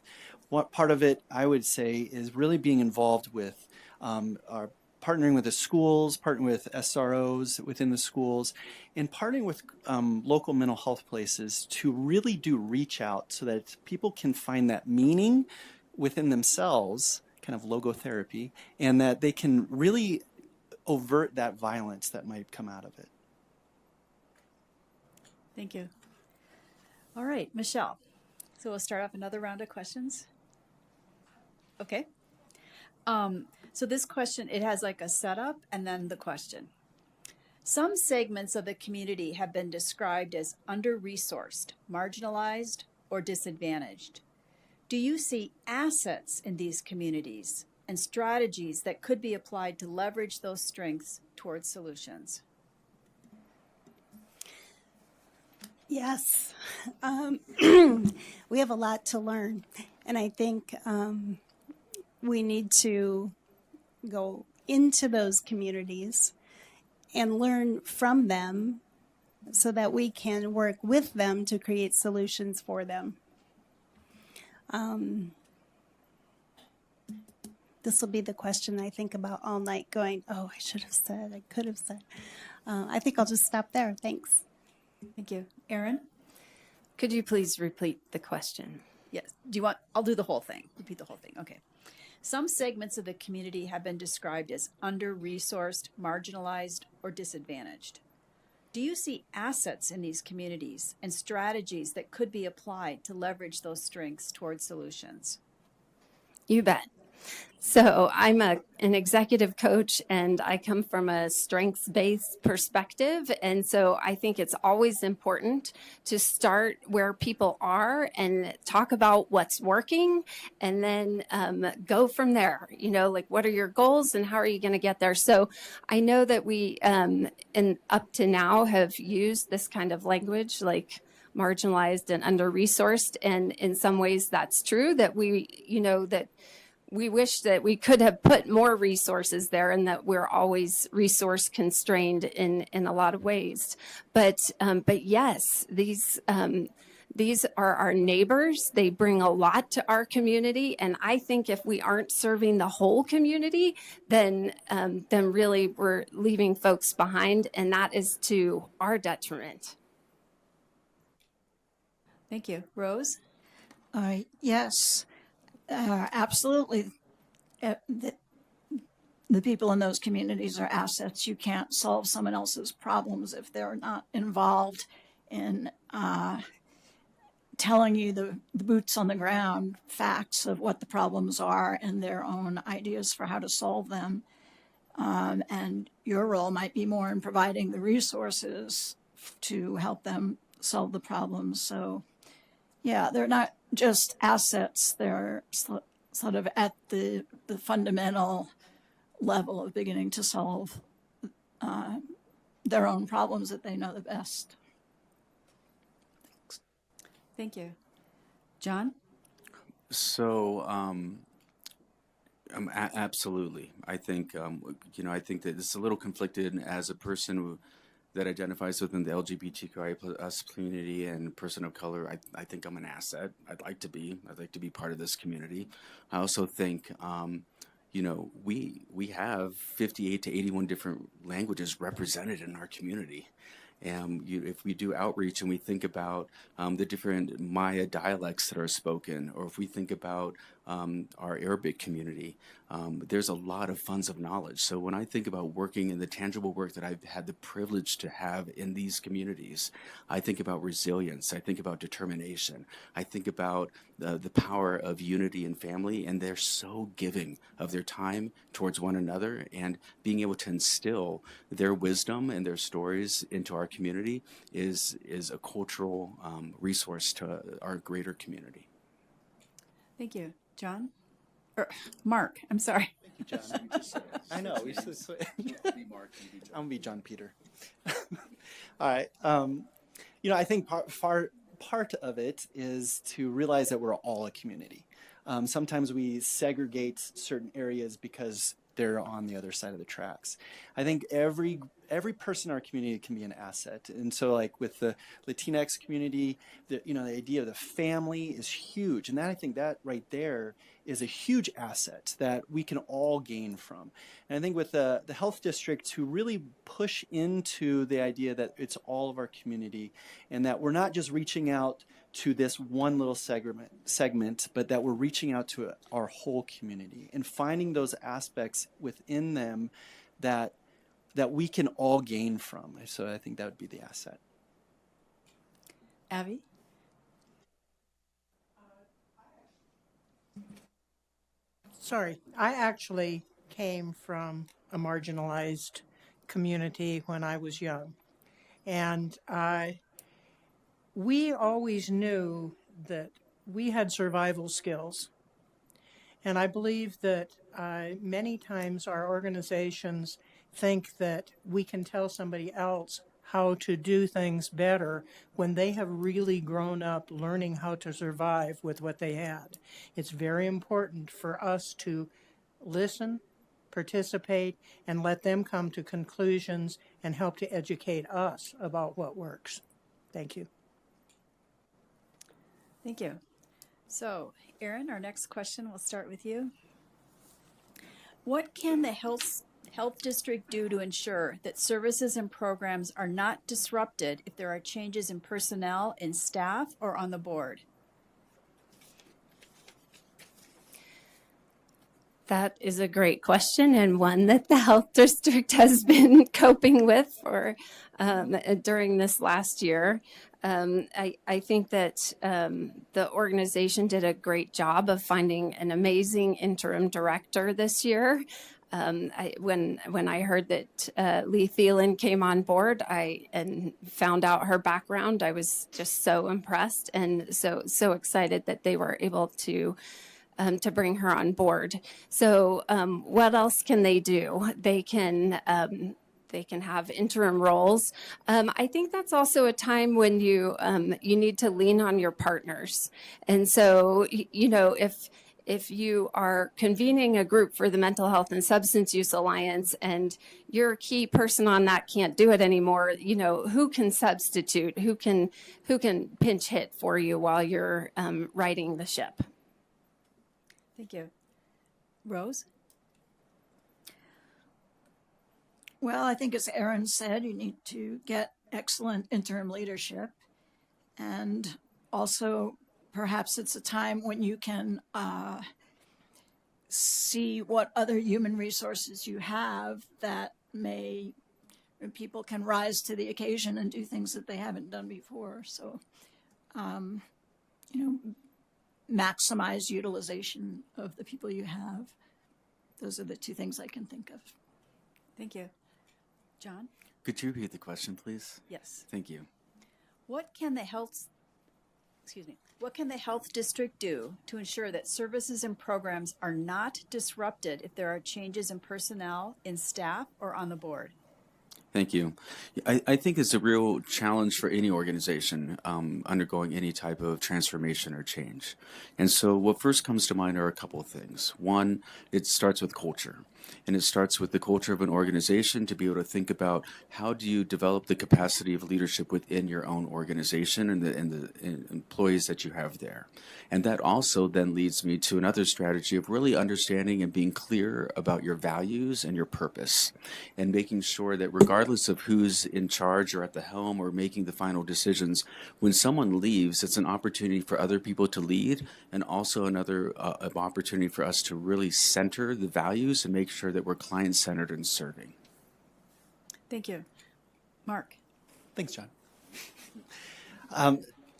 What part of it I would say is really being involved with our partnering with the schools, partnering with SROs within the schools, and partnering with local mental health places to really do reach out so that people can find that meaning within themselves, kind of logotherapy, and that they can really overt that violence that might come out of it. Thank you. All right, Michelle. So we'll start off another round of questions. Okay. So this question, it has like a setup and then the question. Some segments of the community have been described as under-resourced, marginalized, or disadvantaged. Do you see assets in these communities and strategies that could be applied to leverage those strengths towards solutions? Yes, we have a lot to learn, and I think we need to go into those communities and learn from them so that we can work with them to create solutions for them. This will be the question I think about all night going, oh, I should have said, I could have said. I think I'll just stop there. Thanks. Thank you. Erin? Could you please repeat the question? Yes. Do you want, I'll do the whole thing. Repeat the whole thing. Okay. Some segments of the community have been described as under-resourced, marginalized, or disadvantaged. Do you see assets in these communities and strategies that could be applied to leverage those strengths towards solutions? You bet. So I'm an executive coach, and I come from a strengths-based perspective. And so I think it's always important to start where people are and talk about what's working, and then go from there. You know, like, what are your goals and how are you going to get there? So I know that we, and up to now, have used this kind of language, like marginalized and under-resourced. And in some ways that's true, that we wish that we could have put more resources there, and that we're always resource constrained in a lot of ways. But yes, these are our neighbors. They bring a lot to our community, and I think if we aren't serving the whole community, then really we're leaving folks behind, and that is to our detriment. Thank you. Rose? Yes. Absolutely. The people in those communities are assets. You can't solve someone else's problems if they're not involved in telling you the boots on the ground facts of what the problems are and their own ideas for how to solve them. And your role might be more in providing the resources to help them solve the problems. So, yeah, they're not just assets, they're sort of at the fundamental level of beginning to solve their own problems that they know the best. Thank you. John? So, absolutely. I think, I think that it's a little conflicted as a person that identifies within the LGBTQI+ community and person of color. I think I'm an asset. I'd like to be part of this community. I also think, we have 58 to 81 different languages represented in our community. And if we do outreach and we think about the different Maya dialects that are spoken, or if we think about our Arabic community, there's a lot of funds of knowledge. So when I think about working in the tangible work that I've had the privilege to have in these communities, I think about resilience, I think about determination, I think about the power of unity and family, and they're so giving of their time towards one another, and being able to instill their wisdom and their stories into our community is a cultural resource to our greater community. Thank you. John? Mark, I'm sorry. I know. We should switch. I'm gonna be John Peter. All right. I think part of it is to realize that we're all a community. Sometimes we segregate certain areas because they're on the other side of the tracks. I think every person in our community can be an asset, and so like with the Latinx community, the idea of the family is huge, and I think that right there is a huge asset that we can all gain from. And I think with the health district, to really push into the idea that it's all of our community, and that we're not just reaching out to this one little segment, but that we're reaching out to our whole community and finding those aspects within them that we can all gain from. So I think that would be the asset. Abby? Sorry, I actually came from a marginalized community when I was young. And we always knew that we had survival skills. And I believe that many times our organizations think that we can tell somebody else how to do things better when they have really grown up learning how to survive with what they had. It's very important for us to listen, participate, and let them come to conclusions and help to educate us about what works. Thank you. Thank you. So, Erin, our next question will start with you. What can the health district do to ensure that services and programs are not disrupted if there are changes in personnel, in staff, or on the board? That is a great question, and one that the health district has been coping with for during this last year. I think that the organization did a great job of finding an amazing interim director this year. When I heard that Lee Thielen came on board, and found out her background, I was just so impressed and so excited that they were able to bring her on board. So what else can they do? They can have interim roles. I think that's also a time when you need to lean on your partners. And so, if you are convening a group for the Mental Health and Substance Use Alliance and your key person on that can't do it anymore, who can substitute? Who can pinch hit for you while you're riding the ship? Thank you. Rose? Well, I think as Erin said, you need to get excellent interim leadership. And also, perhaps it's a time when you can see what other human resources you have that people can rise to the occasion and do things that they haven't done before. So, maximize utilization of the people you have. Those are the two things I can think of. Thank you. John? Could you repeat the question, please? Yes. Thank you. What can the health district do to ensure that services and programs are not disrupted if there are changes in personnel, in staff, or on the board? Thank you. I think it's a real challenge for any organization undergoing any type of transformation or change. And so what first comes to mind are a couple of things. One, it starts with culture. And it starts with the culture of an organization to be able to think about how do you develop the capacity of leadership within your own organization and the employees that you have there. And that also then leads me to another strategy of really understanding and being clear about your values and your purpose, and making sure that regardless of who's in charge or at the helm or making the final decisions, when someone leaves, it's an opportunity for other people to lead, and also another opportunity for us to really center the values and make sure that we're client-centered and serving. Thank you. Mark? Thanks, John.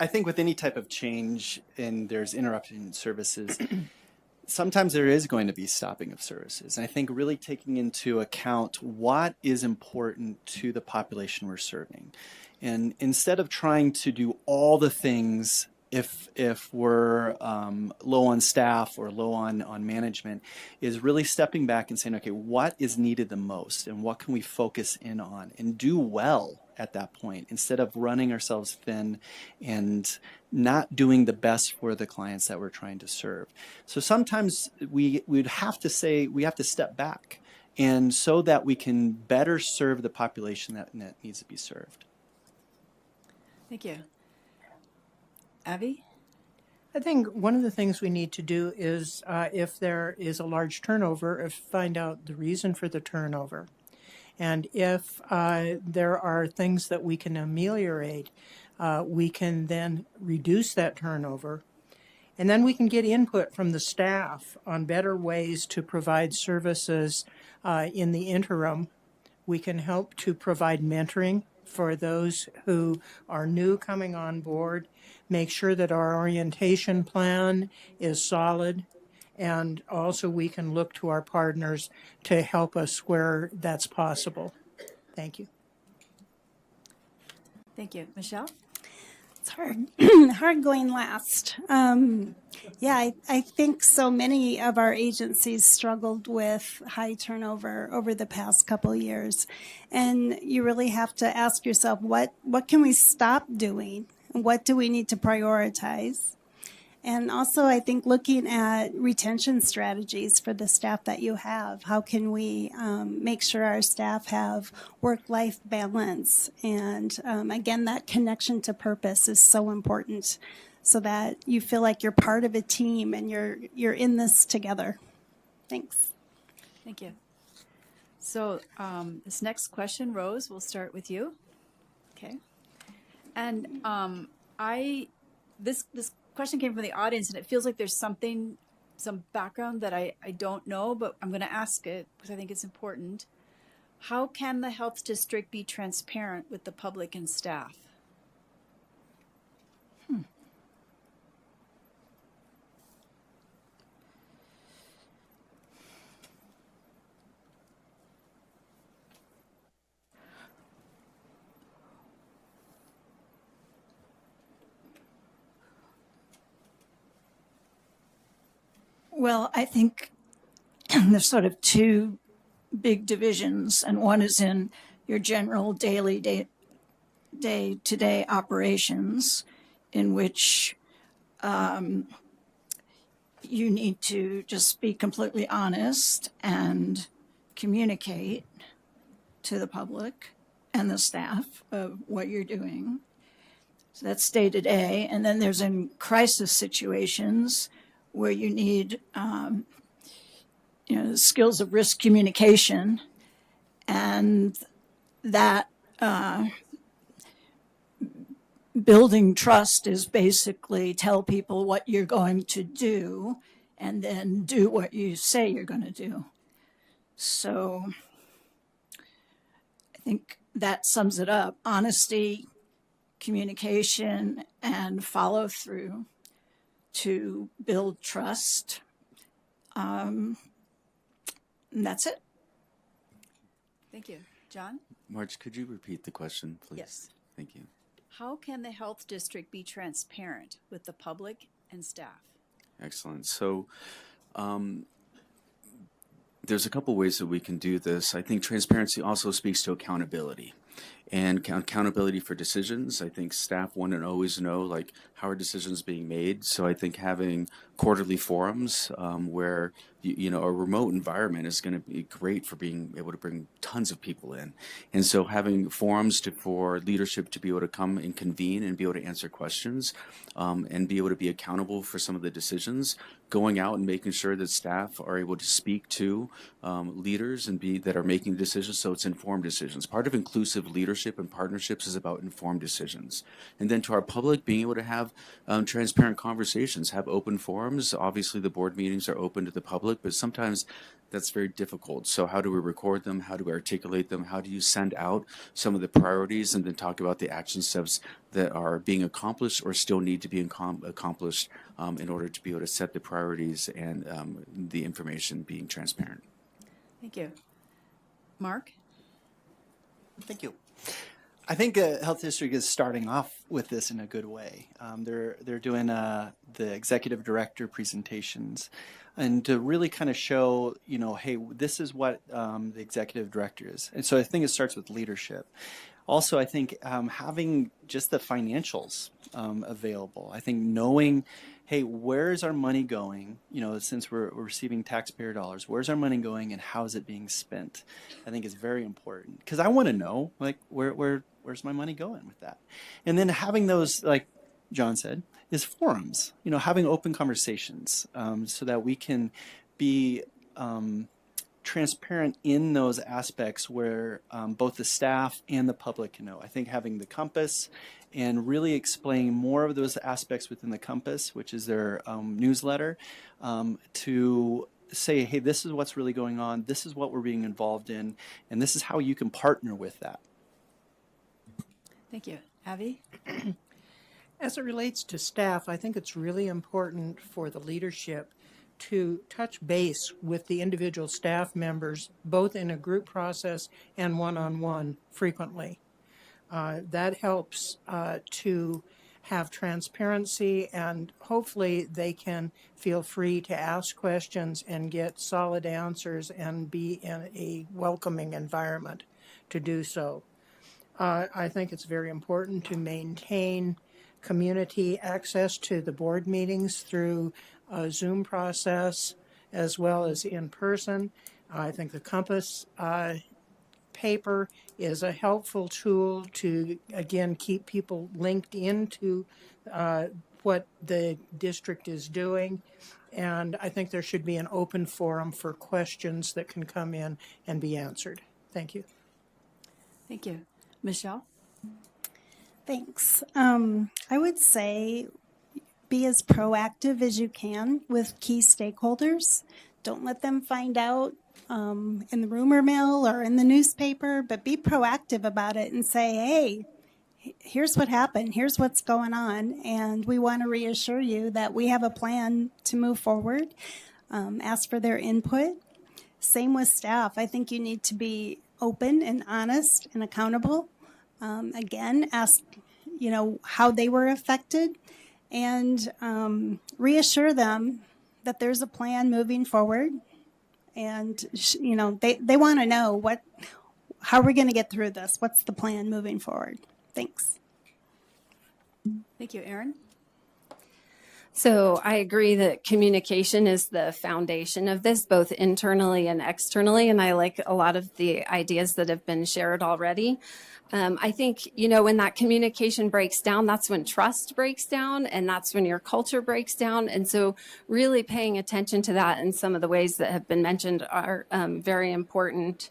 I think with any type of change and there's interruption in services, sometimes there is going to be stopping of services. And I think really taking into account what is important to the population we're serving. And instead of trying to do all the things if we're low on staff or low on management, is really stepping back and saying, okay, what is needed the most and what can we focus in on and do well at that point, instead of running ourselves thin and not doing the best for the clients that we're trying to serve. So sometimes we'd have to say we have to step back, and so that we can better serve the population that needs to be served. Thank you. Abby? I think one of the things we need to do is, if there is a large turnover, find out the reason for the turnover. And if there are things that we can ameliorate, we can then reduce that turnover. And then we can get input from the staff on better ways to provide services in the interim. We can help to provide mentoring for those who are new coming on board, make sure that our orientation plan is solid, and also we can look to our partners to help us where that's possible. Thank you. Thank you. Michelle? It's hard, hard going last. Yeah, I think so many of our agencies struggled with high turnover over the past couple of years. And you really have to ask yourself, what can we stop doing? What do we need to prioritize? And also, I think looking at retention strategies for the staff that you have. How can we make sure our staff have work-life balance? And again, that connection to purpose is so important, so that you feel like you're part of a team and you're in this together. Thanks. Thank you. So this next question, Rose, we'll start with you. Okay. And this question came from the audience, and it feels like there's some background that I don't know, but I'm going to ask it because I think it's important. How can the health district be transparent with the public and staff? Well, I think there's sort of two big divisions, and one is in your general daily day-to-day operations, in which you need to just be completely honest and communicate to the public and the staff of what you're doing. So that's day-to-day. And then there's in crisis situations where you need skills of risk communication, and that building trust is basically tell people what you're going to do and then do what you say you're going to do. So I think that sums it up: honesty, communication, and follow through to build trust. And that's it. Thank you. John? Marge, could you repeat the question, please? Yes. Thank you. How can the health district be transparent with the public and staff? Excellent. So there's a couple ways that we can do this. I think transparency also speaks to accountability. And accountability for decisions. I think staff want to always know, like, how are decisions being made. So I think having quarterly forums where a remote environment is going to be great for being able to bring tons of people in. And so having forums for leadership to be able to come and convene and be able to answer questions and be able to be accountable for some of the decisions, going out and making sure that staff are able to speak to leaders and that are making decisions, so it's informed decisions. Part of inclusive leadership and partnerships is about informed decisions. And then to our public, being able to have transparent conversations, have open forums. Obviously, the board meetings are open to the public, but sometimes that's very difficult. So how do we record them? How do we articulate them? How do you send out some of the priorities and then talk about the action steps that are being accomplished or still need to be accomplished in order to be able to set the priorities and the information being transparent? Thank you. Mark? Thank you. I think Health District is starting off with this in a good way. They're doing the executive director presentations, and to really kind of show, hey, this is what the executive director is. And so I think it starts with leadership. Also, I think having just the financials available. I think knowing, hey, where is our money going? Since we're receiving taxpayer dollars, where's our money going, and how is it being spent? I think is very important, because I want to know, like, where's my money going with that? And then having those, like John said, is forums. Having open conversations so that we can be transparent in those aspects where both the staff and the public can know. I think having the compass and really explaining more of those aspects within the compass, which is their newsletter, to say, hey, this is what's really going on, this is what we're being involved in, and this is how you can partner with that. Thank you. Abby? As it relates to staff, I think it's really important for the leadership to touch base with the individual staff members, both in a group process and one-on-one frequently. That helps to have transparency, and hopefully they can feel free to ask questions and get solid answers and be in a welcoming environment to do so. I think it's very important to maintain community access to the board meetings through a Zoom process as well as in person. I think the Compass paper is a helpful tool to, again, keep people linked into what the district is doing. And I think there should be an open forum for questions that can come in and be answered. Thank you. Thank you. Michelle? Thanks. I would say be as proactive as you can with key stakeholders. Don't let them find out in the rumor mill or in the newspaper, but be proactive about it and say, hey, here's what happened, here's what's going on, and we want to reassure you that we have a plan to move forward. Ask for their input. Same with staff. I think you need to be open and honest and accountable. Again, ask, how they were affected, and reassure them that there's a plan moving forward. And, they want to know how we're going to get through this. What's the plan moving forward? Thanks. Thank you. Erin? So I agree that communication is the foundation of this, both internally and externally. And I like a lot of the ideas that have been shared already. I think, when that communication breaks down, that's when trust breaks down, and that's when your culture breaks down. And so really paying attention to that in some of the ways that have been mentioned are very important.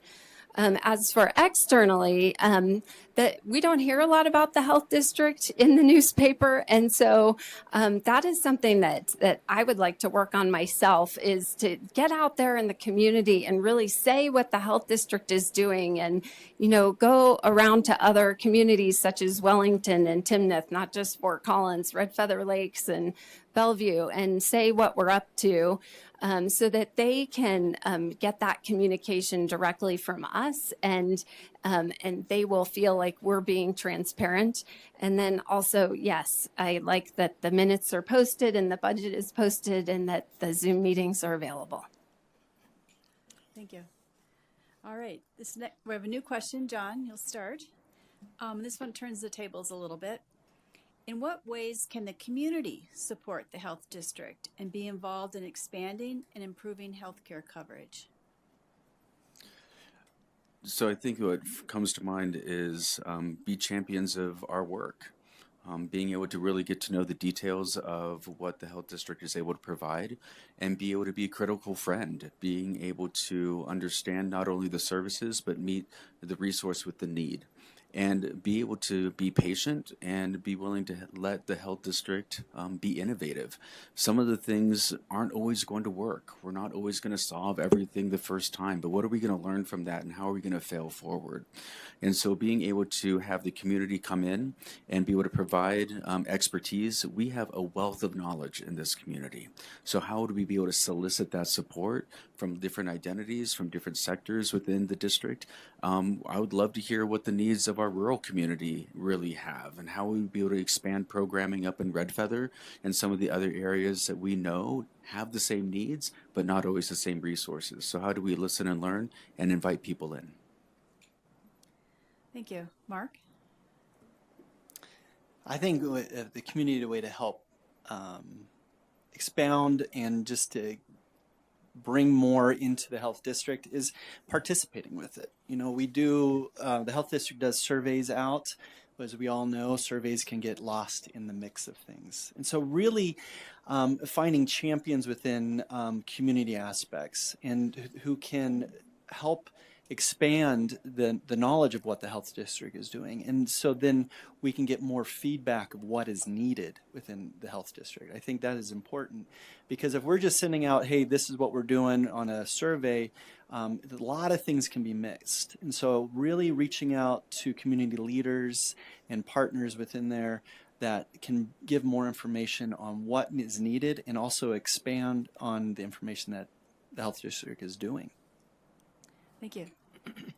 As for externally, that we don't hear a lot about the health district in the newspaper. And so that is something that I would like to work on myself, is to get out there in the community and really say what the health district is doing, and, go around to other communities such as Wellington and Timnath, not just Fort Collins, Red Feather Lakes and Bellevue, and say what we're up to. So that they can get that communication directly from us, and they will feel like we're being transparent. And then also, yes, I like that the minutes are posted and the budget is posted, and that the Zoom meetings are available. Thank you. All right. We have a new question. John, you'll start. This one turns the tables a little bit. In what ways can the community support the health district and be involved in expanding and improving healthcare coverage? So I think what comes to mind is be champions of our work. Being able to really get to know the details of what the health district is able to provide, and be able to be a critical friend, being able to understand not only the services, but meet the resource with the need. And be able to be patient and be willing to let the health district be innovative. Some of the things aren't always going to work. We're not always going to solve everything the first time, but what are we going to learn from that, and how are we going to fail forward? And so being able to have the community come in and be able to provide expertise, we have a wealth of knowledge in this community. So how would we be able to solicit that support from different identities, from different sectors within the district, I would love to hear what the needs of our rural community really have and how we would be able to expand programming up in Red Feather and some of the other areas that we know have the same needs, but not always the same resources. So how do we listen and learn and invite people in? Thank you. Mark? I think the community, the way to help expound and just to bring more into the health district is participating with it. You know, we do, the health district does surveys out. As we all know, surveys can get lost in the mix of things. And so really finding champions within community aspects and who can help expand the knowledge of what the health district is doing. And so then we can get more feedback of what is needed within the health district. I think that is important because if we're just sending out, hey, this is what we're doing on a survey, a lot of things can be mixed. And so really reaching out to community leaders and partners within there that can give more information on what is needed and also expand on the information that the health district is doing. Thank you.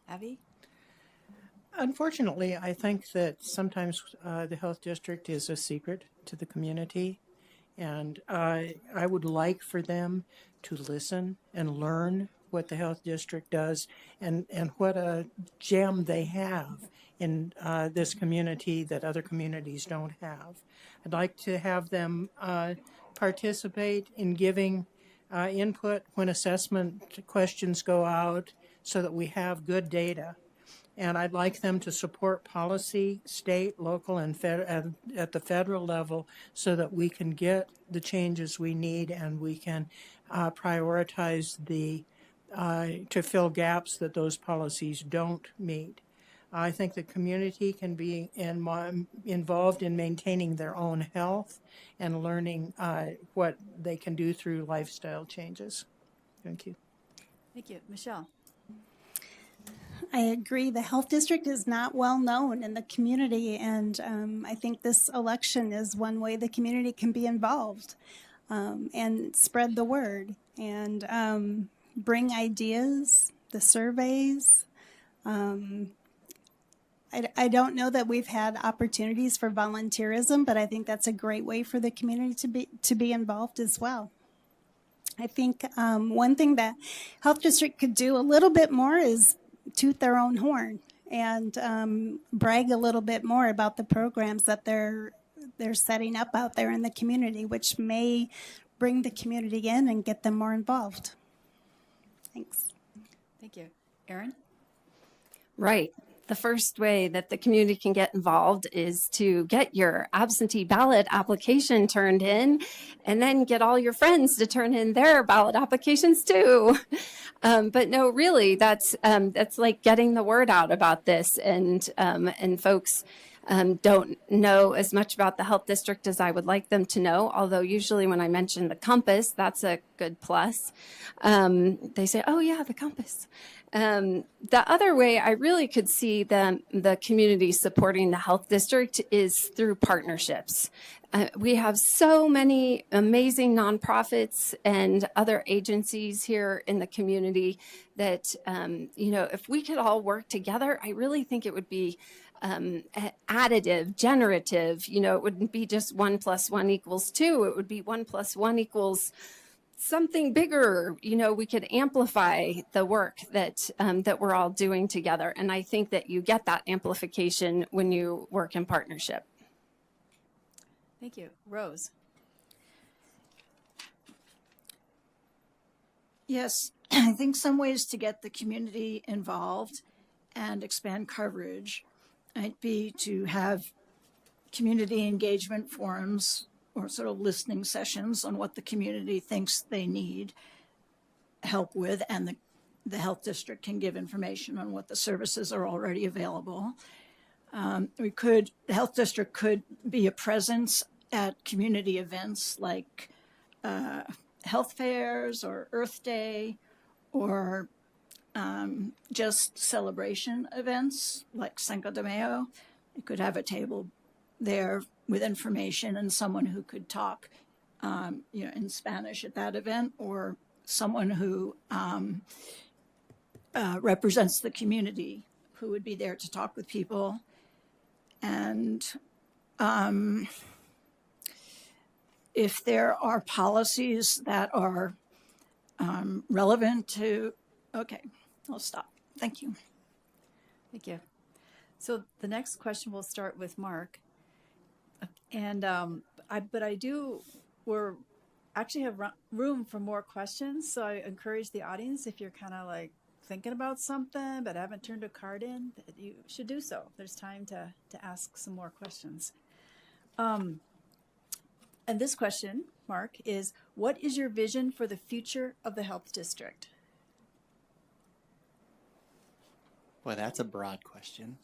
Abby? Unfortunately, I think that sometimes the health district is a secret to the community, and I would like for them to listen and learn what the health district does and what a gem they have in this community that other communities don't have. I'd like to have them participate in giving input when assessment questions go out so that we have good data. And I'd like them to support policy, state, local, and at the federal level so that we can get the changes we need and we can prioritize to fill gaps that those policies don't meet. I think the community can be involved in maintaining their own health and learning what they can do through lifestyle changes. Thank you. Thank you. Michelle? I agree. The health district is not well known in the community, and I think this election is one way the community can be involved and spread the word and bring ideas, the surveys. I don't know that we've had opportunities for volunteerism, but I think that's a great way for the community to be involved as well. I think one thing that health district could do a little bit more is toot their own horn and brag a little bit more about the programs that they're setting up out there in the community, which may bring the community in and get them more involved. Thanks. Thank you. Erin? Right. The first way that the community can get involved is to get your absentee ballot application turned in and then get all your friends to turn in their ballot applications too. But no, really, that's like getting the word out about this, and folks don't know as much about the health district as I would like them to know, although usually when I mention the compass, that's a good plus. They say, oh yeah, the compass. The other way I really could see the community supporting the health district is through partnerships. We have so many amazing nonprofits and other agencies here in the community that, if we could all work together, I really think it would be additive, generative. It wouldn't be just 1 + 1 = 2. It would be 1 + 1 = something bigger. We could amplify the work that we're all doing together. And I think that you get that amplification when you work in partnership. Thank you. Rose? Yes, I think some ways to get the community involved and expand coverage might be to have community engagement forums or sort of listening sessions on what the community thinks they need help with, and the health district can give information on what the services are already available. The health district could be a presence at community events like health fairs or Earth Day, or just celebration events like Cinco de Mayo. It could have a table there with information and someone who could talk, in Spanish at that event, or someone who represents the community who would be there to talk with people. And if there are policies that are relevant to, okay, I'll stop. Thank you. Thank you. So the next question will start with Mark. And we're actually have room for more questions. So I encourage the audience, if you're kind of like thinking about something but haven't turned a card in, that you should do so. There's time to ask some more questions. And this question, Mark, is what is your vision for the future of the health district? Boy, that's a broad question.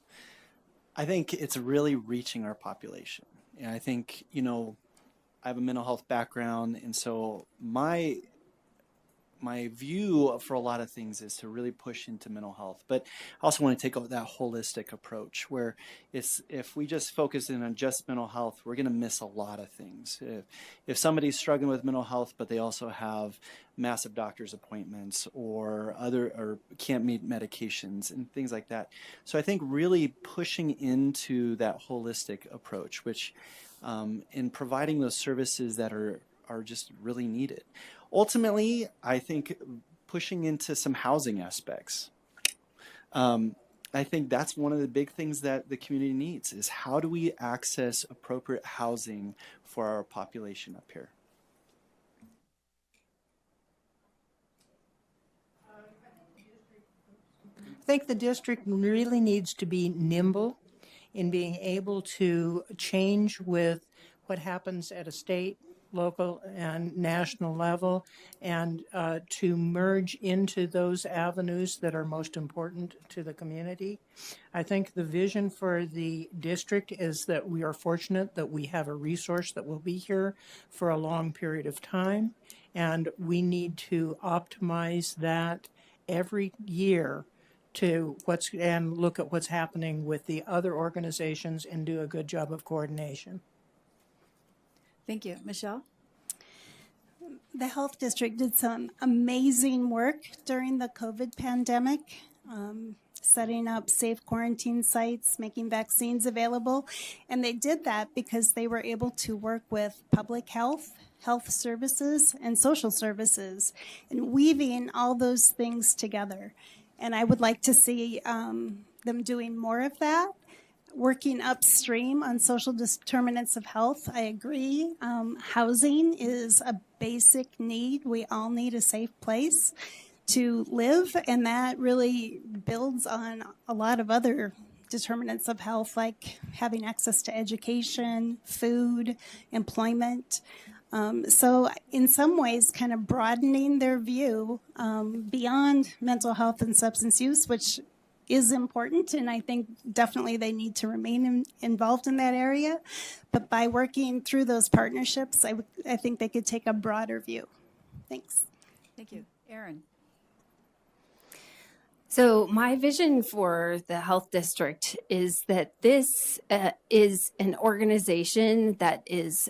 I think it's really reaching our population. And I think, I have a mental health background, and so my view for a lot of things is to really push into mental health. But I also want to take that holistic approach where if we just focus in on just mental health, we're going to miss a lot of things. If somebody's struggling with mental health, but they also have massive doctor's appointments or can't meet medications and things like that. So I think really pushing into that holistic approach, which in providing those services that are just really needed. Ultimately, I think pushing into some housing aspects. I think that's one of the big things that the community needs is how do we access appropriate housing for our population up here? I think the district really needs to be nimble in being able to change with what happens at a state, local, and national level, and to merge into those avenues that are most important to the community. I think the vision for the district is that we are fortunate that we have a resource that will be here for a long period of time, and we need to optimize that every year and look at what's happening with the other organizations and do a good job of coordination. Thank you. Michelle? The health district did some amazing work during the COVID pandemic, setting up safe quarantine sites, making vaccines available. And they did that because they were able to work with public health, health services, and social services, and weaving all those things together. And I would like to see them doing more of that. Working upstream on social determinants of health, I agree. Housing is a basic need. We all need a safe place to live, and that really builds on a lot of other determinants of health, like having access to education, food, employment. So in some ways, kind of broadening their view beyond mental health and substance use, which is important, and I think definitely they need to remain involved in that area. But by working through those partnerships, I think they could take a broader view. Thanks. Thank you. Erin? So my vision for the health district is that this is an organization that is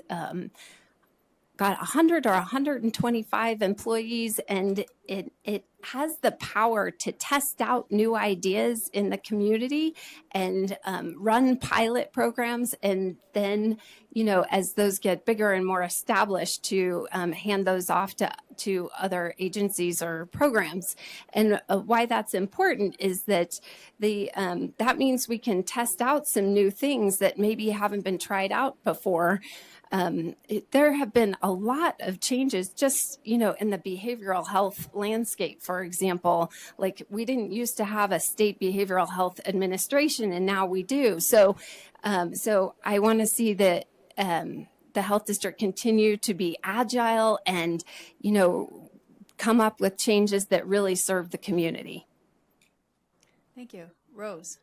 got 100 or 125 employees, and it has the power to test out new ideas in the community and run pilot programs, and then, as those get bigger and more established, to hand those off to other agencies or programs. And why that's important is that that means we can test out some new things that maybe haven't been tried out before. There have been a lot of changes just, in the behavioral health landscape, for example. Like, we didn't used to have a state behavioral health administration, and now we do. So I want to see that the health district continue to be agile and, come up with changes that really serve the community. Thank you. Rose?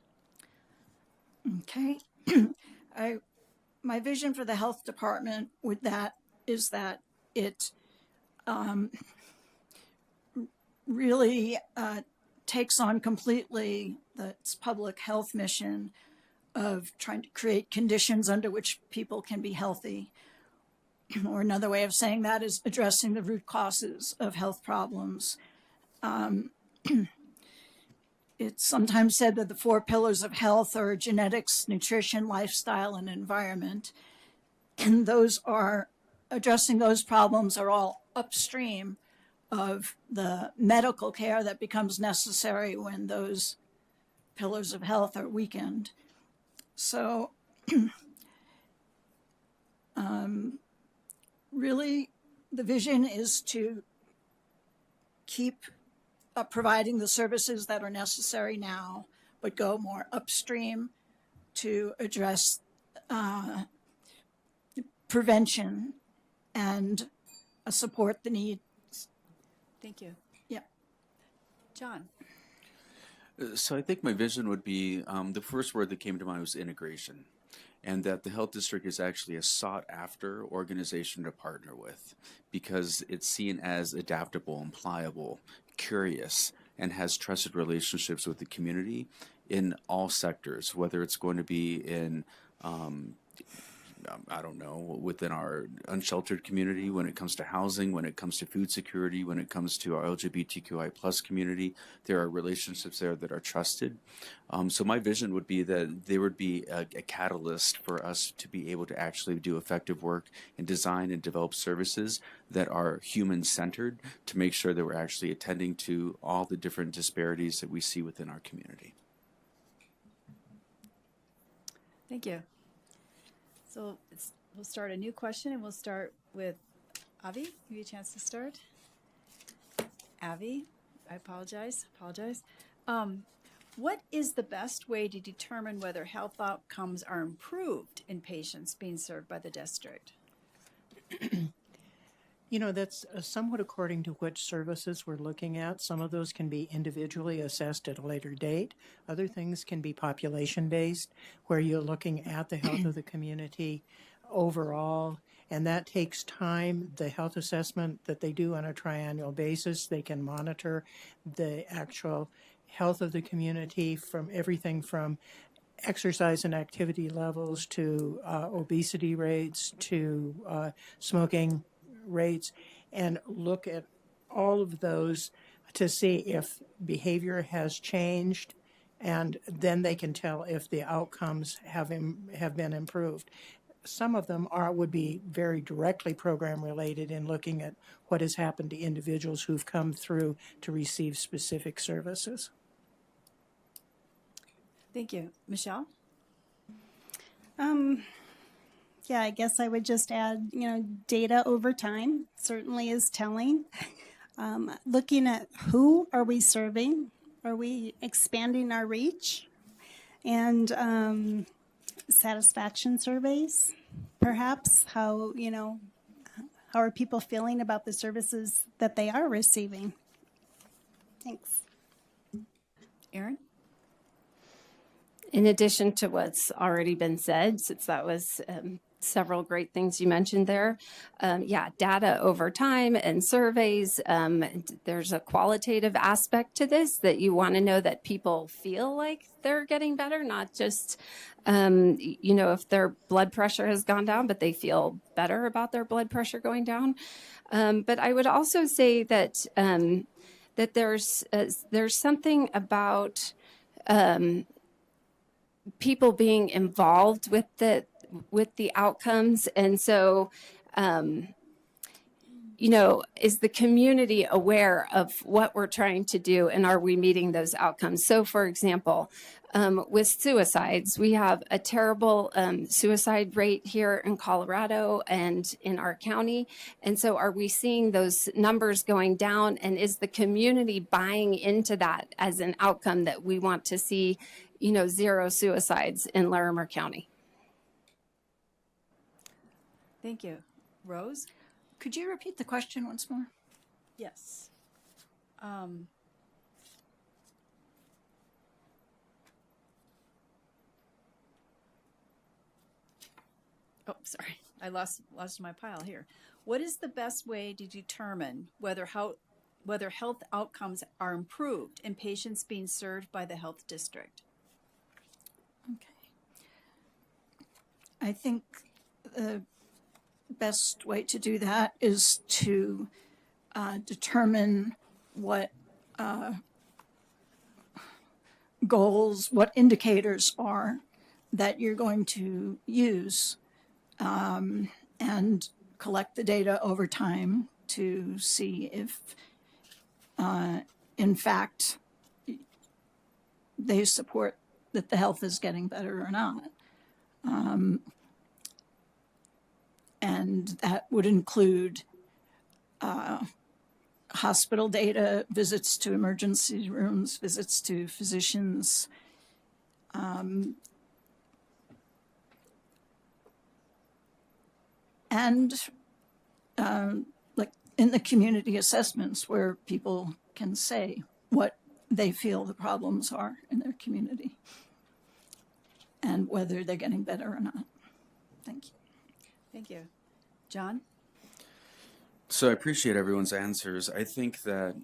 Okay. My vision for the health department is that it really takes on completely its public health mission of trying to create conditions under which people can be healthy. Or another way of saying that is addressing the root causes of health problems. It's sometimes said that the four pillars of health are genetics, nutrition, lifestyle, and environment. And those are addressing those problems are all upstream of the medical care that becomes necessary when those pillars of health are weakened. So, really, the vision is to keep providing the services that are necessary now, but go more upstream to address prevention and support the need. Thank you. Yeah. John. So I think my vision would be the first word that came to mind was integration, and that the health district is actually a sought after organization to partner with because it's seen as adaptable and pliable, curious, and has trusted relationships with the community in all sectors, whether it's going to be in I don't know, within our unsheltered community, when it comes to housing, when it comes to food security, when it comes to our LGBTQI plus community, there are relationships there that are trusted. So my vision would be that there would be a catalyst for us to be able to actually do effective work and design and develop services that are human-centered to make sure that we're actually attending to all the different disparities that we see within our community. Thank you. So we'll start a new question, and we'll start with Avi. Give you a chance to start. Avi, I apologize. What is the best way to determine whether health outcomes are improved in patients being served by the district? You know, that's somewhat according to which services we're looking at. Some of those can be individually assessed at a later date. Other things can be population-based, where you're looking at the health of the community overall, and that takes time. The health assessment that they do on a triennial basis, they can monitor the actual health of the community from everything from exercise and activity levels to obesity rates to smoking rates, and look at all of those to see if behavior has changed, and then they can tell if the outcomes have been improved. Some of them would be very directly program related in looking at what has happened to individuals who've come through to receive specific services. Thank you. Michelle? Yeah, I guess I would just add, data over time certainly is telling. Looking at who are we serving? Are we expanding our reach? And satisfaction surveys, perhaps. How are people feeling about the services that they are receiving? Thanks. Erin? In addition to what's already been said, since that was several great things you mentioned there. Data over time and surveys. There's a qualitative aspect to this that you want to know that people feel like they're getting better, not just, if their blood pressure has gone down, but they feel better about their blood pressure going down. But I would also say that that there's something about people being involved with the outcomes. And so, is the community aware of what we're trying to do, and are we meeting those outcomes? So, for example, with suicides, we have a terrible suicide rate here in Colorado and in our county. And so are we seeing those numbers going down, and is the community buying into that as an outcome that we want to see, zero suicides in Larimer County? Thank you. Rose? Could you repeat the question once more? Yes. Oh, sorry. I lost my pile here. What is the best way to determine whether health outcomes are improved in patients being served by the health district? Okay. I think the best way to do that is to determine what goals, what indicators are that you're going to use, and collect the data over time to see if, in fact, they support that the health is getting better or not. And that would include hospital data, visits to emergency rooms, visits to physicians, and like in the community assessments where people can say what they feel the problems are in their community and whether they're getting better or not. Thank you. Thank you. John? So I appreciate everyone's answers. I think that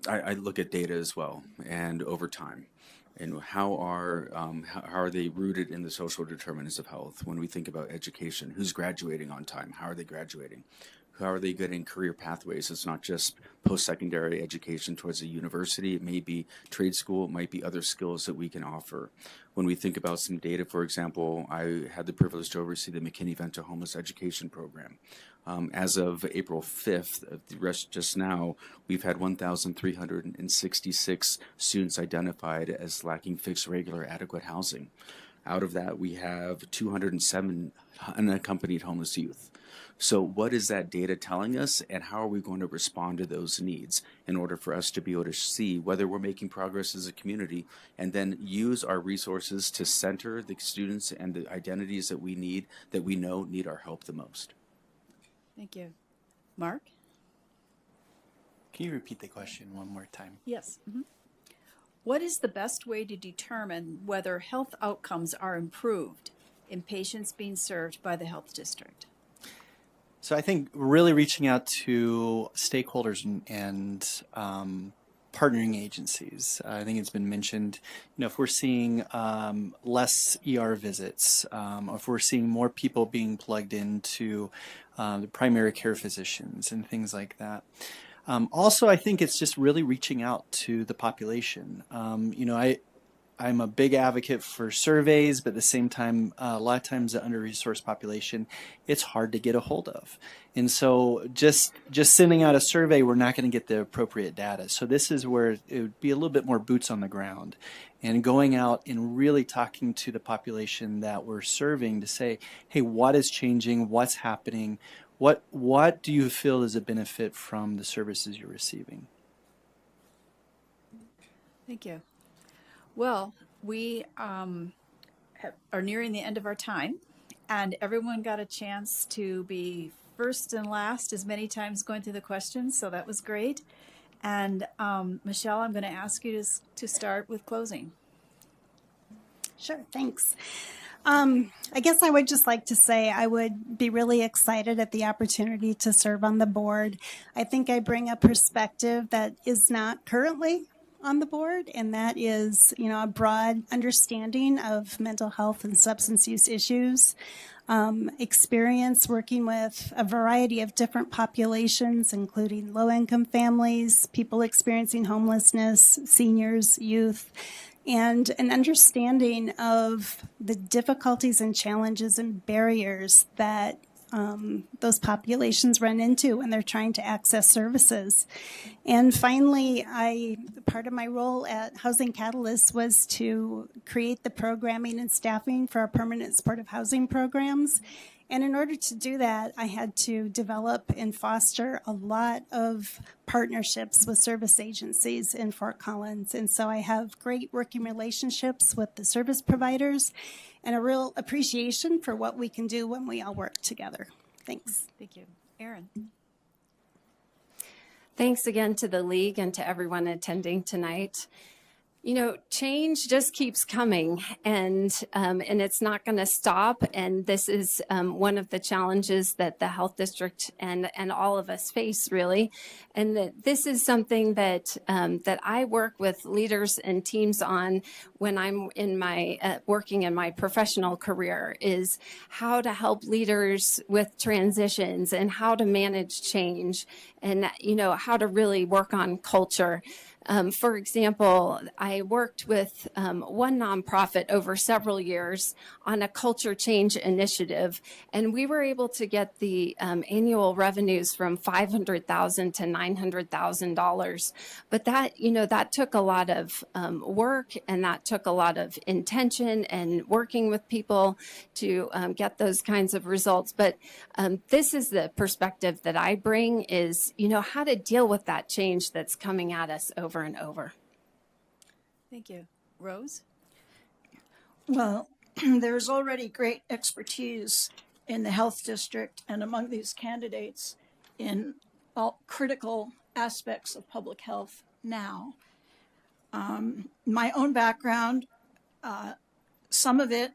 I look at data as well, and over time, and how are they rooted in the social determinants of health? When we think about education, who's graduating on time? How are they graduating? How are they getting career pathways? It's not just post-secondary education towards a university. It may be trade school. It might be other skills that we can offer. When we think about some data, for example, I had the privilege to oversee the McKinney-Vento Homeless Education Program. As of April 5th, just now, we've had 1,366 students identified as lacking fixed, regular, adequate housing. Out of that, we have 207 unaccompanied homeless youth. So what is that data telling us, and how are we going to respond to those needs in order for us to be able to see whether we're making progress as a community, and then use our resources to center the students and the identities that we need, that we know need our help the most? Thank you. Mark? Can you repeat the question one more time? Yes. What is the best way to determine whether health outcomes are improved in patients being served by the health district? So I think really reaching out to stakeholders and partnering agencies. I think it's been mentioned, if we're seeing less ER visits, or if we're seeing more people being plugged into the primary care physicians and things like that. Also, I think it's just really reaching out to the population. I'm a big advocate for surveys, but at the same time, a lot of times the under-resourced population, it's hard to get a hold of. And so just sending out a survey, we're not going to get the appropriate data. So this is where it would be a little bit more boots on the ground and going out and really talking to the population that we're serving to say, hey, what is changing? What's happening? What do you feel is a benefit from the services you're receiving? Thank you. Well, we are nearing the end of our time, and everyone got a chance to be first and last as many times going through the questions, so that was great. And Michelle, I'm going to ask you to start with closing. Sure, thanks. I guess I would just like to say I would be really excited at the opportunity to serve on the board. I think I bring a perspective that is not currently on the board, and that is, a broad understanding of mental health and substance use issues, experience working with a variety of different populations, including low-income families, people experiencing homelessness, seniors, youth, and an understanding of the difficulties and challenges and barriers that those populations run into when they're trying to access services. And finally, part of my role at Housing Catalyst was to create the programming and staffing for our permanent supportive housing programs. And in order to do that, I had to develop and foster a lot of partnerships with service agencies in Fort Collins. And so I have great working relationships with the service providers and a real appreciation for what we can do when we all work together. Thanks. Thank you. Erin? Thanks again to the League and to everyone attending tonight. Change just keeps coming, and it's not going to stop. And this is one of the challenges that the health district and all of us face, really. And that this is something that I work with leaders and teams on when I'm in my working in my professional career, is how to help leaders with transitions and how to manage change, and how to really work on culture. For example, I worked with one nonprofit over several years on a culture change initiative, and we were able to get the annual revenues from $500,000 to $900,000. But that, that took a lot of work, and that took a lot of intention and working with people to get those kinds of results. But this is the perspective that I bring is, how to deal with that change that's coming at us over and over. Thank you. Rose? Well, there's already great expertise in the health district and among these candidates in all critical aspects of public health now. My own background, some of it,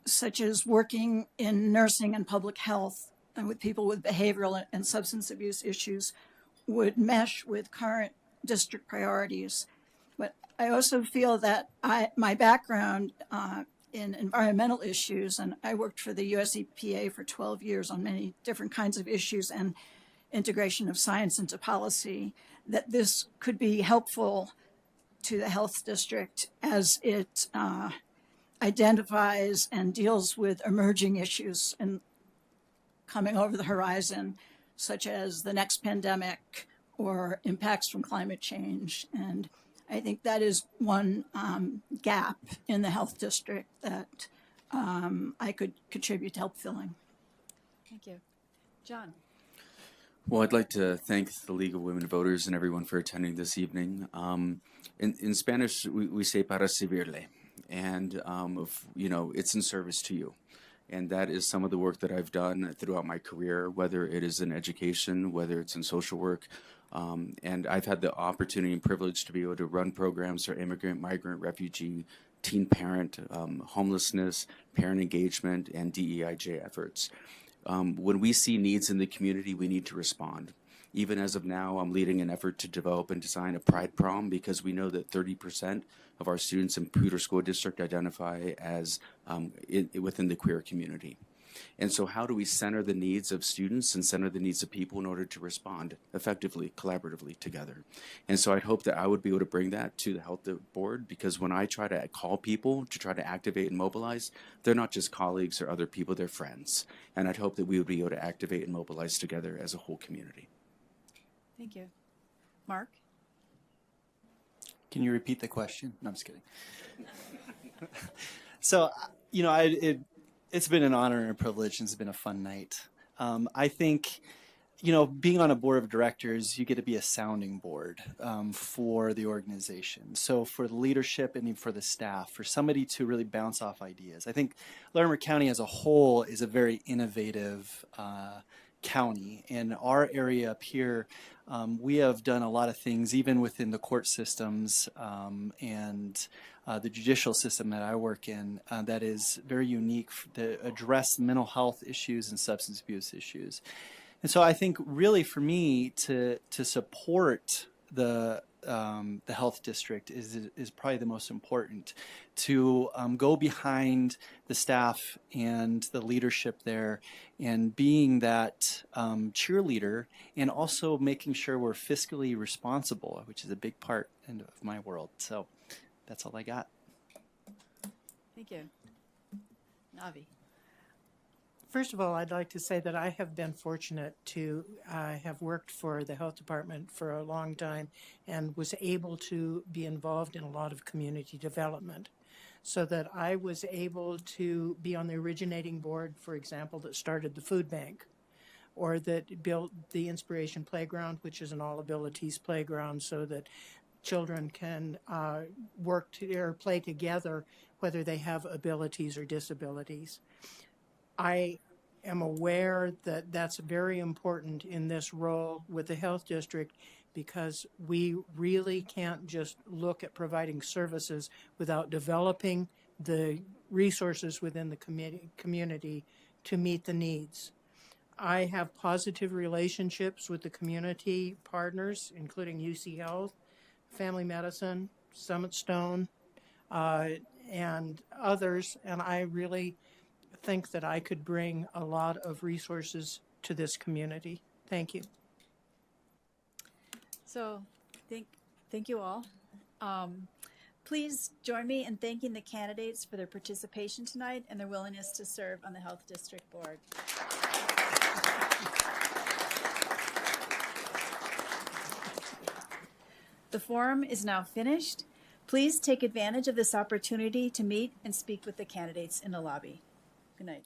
such as working in nursing and public health and with people with behavioral and substance abuse issues, would mesh with current district priorities. But I also feel that my background in environmental issues, and I worked for the US EPA for 12 years on many different kinds of issues and integration of science into policy, that this could be helpful to the health district as it identifies and deals with emerging issues and coming over the horizon, such as the next pandemic or impacts from climate change. And I think that is one gap in the health district that I could contribute to help filling. Thank you. John? Well, I'd like to thank the League of Women Voters and everyone for attending this evening. In Spanish, we say para servirle, and it's in service to you. And that is some of the work that I've done throughout my career, whether it is in education, whether it's in social work. And I've had the opportunity and privilege to be able to run programs for immigrant, migrant, refugee, teen parent, homelessness, parent engagement, and DEIJ efforts. When we see needs in the community, we need to respond. Even as of now, I'm leading an effort to develop and design a Pride Prom because we know that 30% of our students in Peter School District identify as within the queer community. And so how do we center the needs of students and center the needs of people in order to respond effectively, collaboratively together? And so I'd hope that I would be able to bring that to the health board, because when I try to call people to try to activate and mobilize, they're not just colleagues or other people, they're friends. And I'd hope that we would be able to activate and mobilize together as a whole community. Thank you. Mark? Can you repeat the question? No, I'm just kidding. So, it's been an honor and a privilege, and it's been a fun night. I think, being on a board of directors, you get to be a sounding board for the organization. So for the leadership and for the staff, for somebody to really bounce off ideas. I think Larimer County as a whole is a very innovative county. In our area up here, we have done a lot of things, even within the court systems and the judicial system that I work in, that is very unique to address mental health issues and substance abuse issues. And so I think really for me to support the health district is probably the most important, to go behind the staff and the leadership there and being that cheerleader, and also making sure we're fiscally responsible, which is a big part of my world. So that's all I got. Thank you. Navi? First of all, I'd like to say that I have been fortunate to have worked for the health department for a long time and was able to be involved in a lot of community development, so that I was able to be on the originating board, for example, that started the food bank, or that built the Inspiration Playground, which is an all-abilities playground so that children can work or play together, whether they have abilities or disabilities. I am aware that that's very important in this role with the health district, because we really can't just look at providing services without developing the resources within the community to meet the needs. I have positive relationships with the community partners, including UC Health, Family Medicine, Summit Stone, and others, and I really think that I could bring a lot of resources to this community. Thank you. So I think Thank you all. Please join me in thanking the candidates for their participation tonight and their willingness to serve on the Health District Board. The forum is now finished. Please take advantage of this opportunity to meet and speak with the candidates in the lobby. Good night.